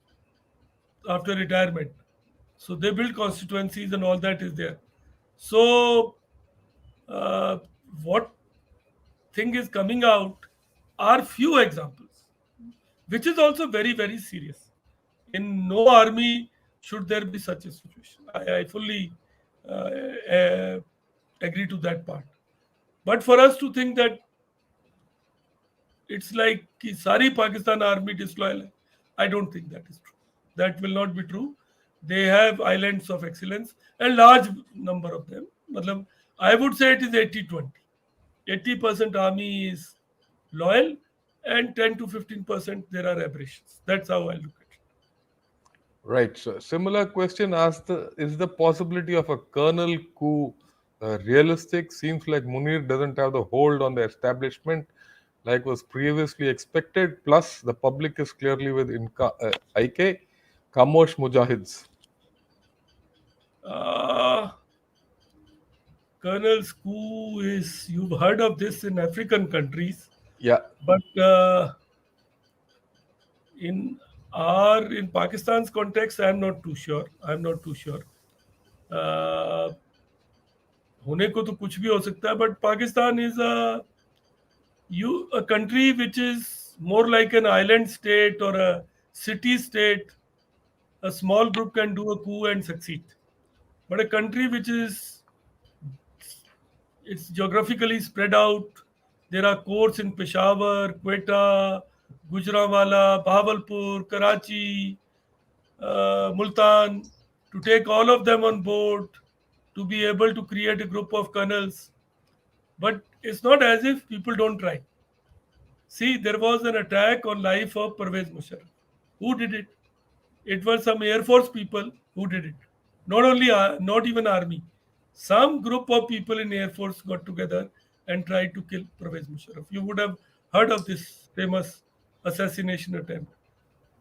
after retirement. So they build constituencies and all that is there. So uh, what thing is coming out are few examples, which is also very very serious. In no army should there be such a situation. I fully uh, agree to that part. But for us to think that it's like कि सारी Pakistan army disloyal है, I don't think that is true. That will not be true. They have islands of excellence and large number of them. मतलब, I would say it is 80-20. 80% army is loyal and 10 to 15% there are aberrations. That's how I look at it. Right. So similar question asked: is the possibility of a kernel coup realistic? Seems like Munir doesn't have the hold on the establishment like was previously expected. Plus, the public is clearly with IK, Kamosh Mujahids. Uh, Colonel's coup is, you've heard of this in African countries, Yeah. but in in Pakistan's context, I'm not too sure. I'm not too sure. Uh, होने को तो कुछ भी हो सकता है, but Pakistan is a country which is more like an island state or a city state. A small group can do a coup and succeed, but a country which is, it's geographically spread out. There are courts in Peshawar, Quetta, Gujranwala, Bahawalpur, Karachi, Multan, to take all of them on board, to be able to create a group of colonels. But it's not as if people don't try. See, there was an attack on life of Pervez Musharraf. Who did it? It was some Air Force people who did it. Not only, not even army. Some group of people in Air Force got together and tried to kill Pervez Musharraf. You would have heard of this famous assassination attempt.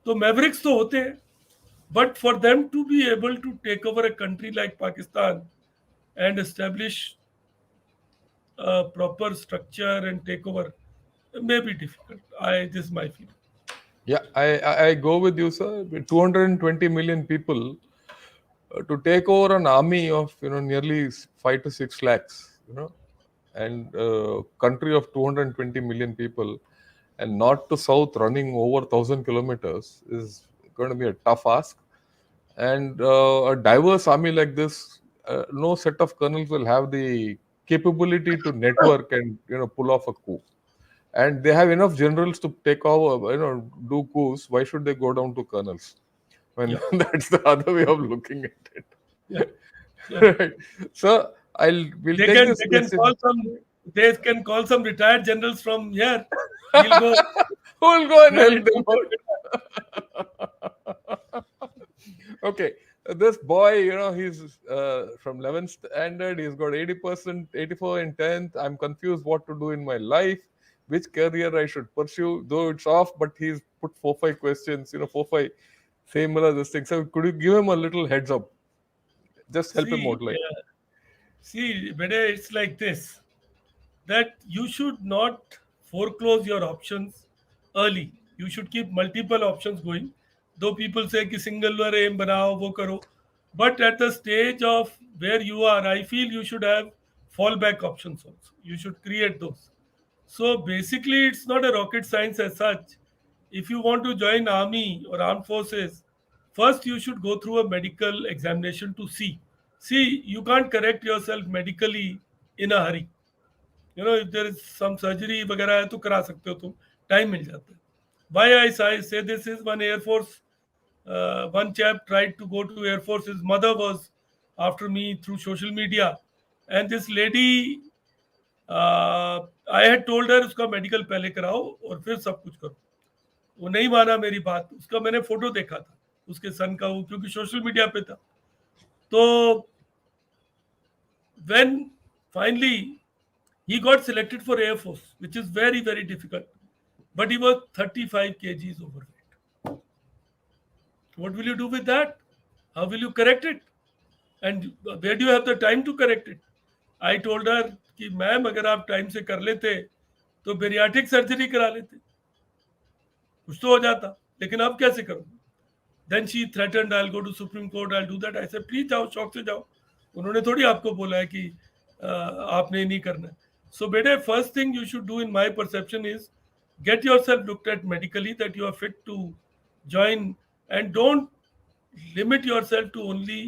So mavericks तो होते हैं, but for them to be able to take over a country like Pakistan and establish a proper structure and take over may be difficult. This is my feeling. Yeah, I go with you, sir. With 220 million people, to take over an army of nearly 5 to 6 lakhs, and country of 220 million people, and north to south running over 1,000 kilometers is going to be a tough ask. And a diverse army like this, no set of colonels will have the capability to network and pull off a coup. And they have enough generals to take over, do coups. Why should they go down to colonels? When Yeah, that's the other way of looking at it. yeah, yeah. Right. So we'll They take can this question. they can call some retired generals from here. We'll go Who will go and rally help to them out? Okay. This boy, he's from 11th standard. He's got 80%, 84 in 10th. I'm confused what to do in my life, which career I should pursue. Though it's off, but he's put 4 5 questions, 4 5 similar this thing. So could you give him a little heads up? Just help him see. out, like. See, Bede, it's like this, that you should not foreclose your options early. You should keep multiple options going. Though people say कि singular aim banao, wo karo. But at the stage of where you are, I feel you should have fallback options also. You should create those. So basically, it's not a rocket science as such. If you want to join army or armed forces, first you should go through a medical examination to see. See, you can't correct yourself medically in a hurry. If there is some surgery वगैरह है तो करा सकते हो तुम, time मिल जाता है. Why I say this is one Air Force, one chap tried to go to Air Force. His mother was after me through social media, and this lady, I had told her उसका medical पहले कराओ और फिर सब कुछ करो. वो नहीं माना मेरी बात. उसका मैंने फोटो देखा था उसके सन का, वो क्योंकि सोशल मीडिया पे था. तो when finally he got selected for Air Force, which is very, very difficult, but he was 35 kgs overweight. What will you do with that? How will you correct it? And where do you have the time to correct it? I told her कि ma'am अगर आप time से कर लेते तो bariatric surgery करा लेते, कुछ तो हो जाता, लेकिन अब कैसे करूँ? Then she threatened, I will go to supreme court, I will do that. ऐसे प्लीज जाओ, शौक से जाओ, उन्होंने थोड़ी आपको बोला है कि आपने नहीं करना है। सो बेटे, first thing you should do in my perception is get yourself looked at medically that you are fit to join, and don't limit yourself to only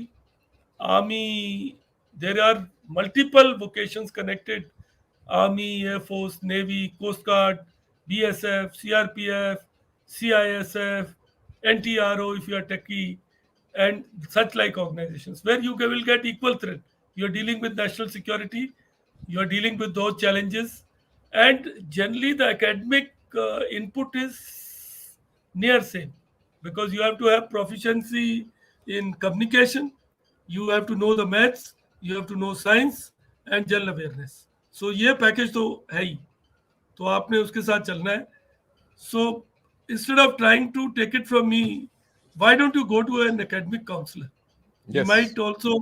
army. There are multiple vocations connected: army, air force, navy, coast guard, bsf, crpf, cisf, ntro if you are techie, and such like organizations where you will get equal threat. You are dealing with national security, you are dealing with those challenges, and generally the academic input is near same, because you have to have proficiency in communication, you have to know the maths, you have to know science and general awareness. So ये package तो है ही, तो आपने उसके साथ चलना है. So instead of trying to take it from me, why don't you go to an academic counselor? He Yes. might also,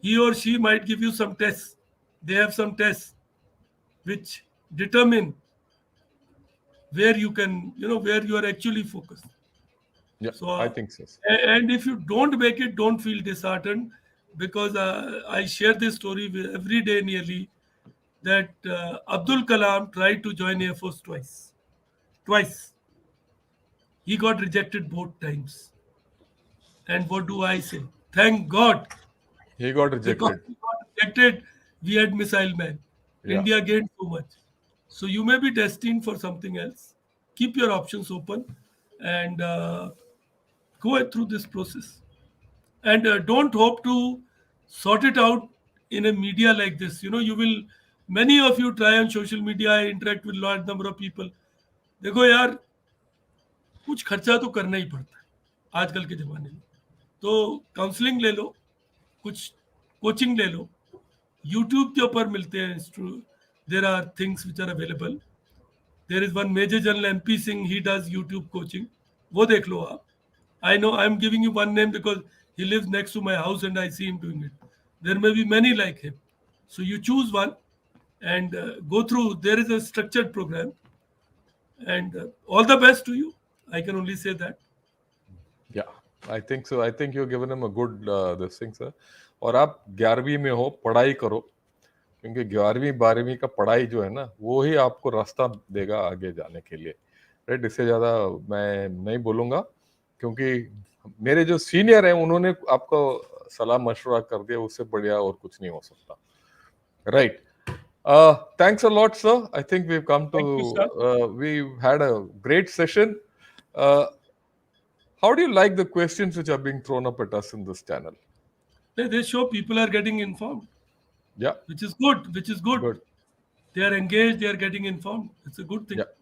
he or she might give you some tests. They have some tests which determine where you can, where you are actually focused. Yeah, So, I think so. and if you don't make it, don't feel disheartened, because I share this story with every day nearly, that Abdul Kalam tried to join Air Force twice. Twice. He got rejected both times. And what do I say? Thank God, He got because rejected. he got rejected, we had Missile Man. Yeah. India gained so much. So you may be destined for something else. Keep your options open, and go through this process. And don't hope to sort it out in a media like this. You will, many of you try on social media, interact with large number of people. देखो यार, कुछ खर्चा तो करना ही पड़ता है आजकल के ज़माने में. तो काउंसलिंग ले लो, कुछ कोचिंग ले लो, यूट्यूब के ऊपर मिलते हैं. There are things which are available. There is one major general MP Singh, he does YouTube coaching, वो देख लो आप. I know I'm giving you one name because he lives next to my house and I see him doing it. There may be many like him. So you choose one and go through. There is a structured program, and all the best to you. I can only say that. Yeah, I think so. I think you've given him a good this thing, sir. और आप 11वीं में हो, पढ़ाई करो, क्योंकि 11वीं 12वीं का पढ़ाई जो है ना, वो ही आपको रास्ता देगा आगे जाने के लिए. राइट, इससे ज़्यादा मैं नहीं बोलूँगा, क्योंकि मेरे जो सीनियर हैं उन्होंने आपको सलाह मशवरा कर दिया, उससे बढ़िया और कुछ नहीं हो सकता. Right. Thanks a lot, sir. I think we've come to, Thank you, sir. we've had a great session. Uh, how do you like the questions which are being thrown up at us in this channel? They show people are getting informed, Yeah, which is good. Which is good. good. They are engaged. They are getting informed. It's a good thing. Yeah,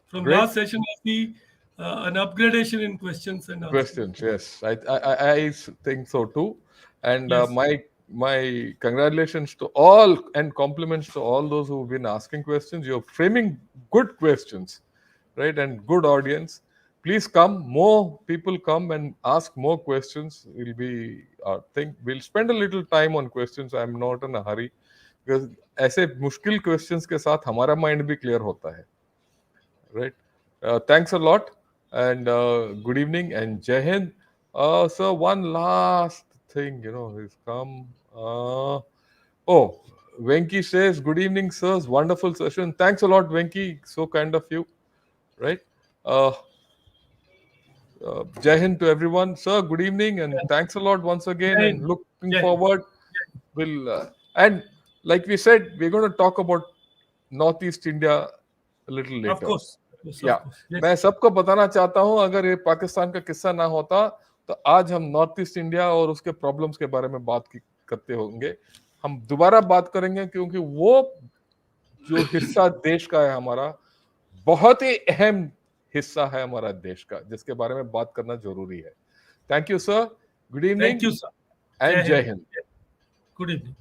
From great last session, I see an upgradation in questions and answers. questions. Yes, I think so too. And Yes. my congratulations to all and compliments to all those who've been asking questions. You're framing good questions, right? And good audience. Please come. More people come and ask more questions. We'll spend a little time on questions. I'm not in a hurry, because ऐसे मुश्किल questions के साथ हमारा mind भी clear होता है, right? Thanks a lot, and good evening and Jai Hind. So one last thing, has come. Oh, Venki says, good evening, sirs. Wonderful session. Thanks a lot, Venki. So kind of you, right? Uh, Jai Hind to everyone. Sir, good evening, and thanks a lot once again, Jai and Hind. looking Jai Hind. forward. And like we said, we're going to talk about Northeast India a little Of later. course. Of course. या Of course. मैं Yes. सबको बताना चाहता हूं, अगर ये पाकिस्तान का किस्सा ना होता तो आज हम नॉर्थ ईस्ट इंडिया और उसके प्रॉब्लम्स के बारे में करते होंगे. हम दोबारा बात करेंगे, क्योंकि वो जो हिस्सा देश का है हमारा, बहुत ही अहम हिस्सा है हमारा देश का, जिसके बारे में बात करना जरूरी है. Thank you sir. Good Thank evening you, sir. And Jai जय Hind. हिंद. Good evening.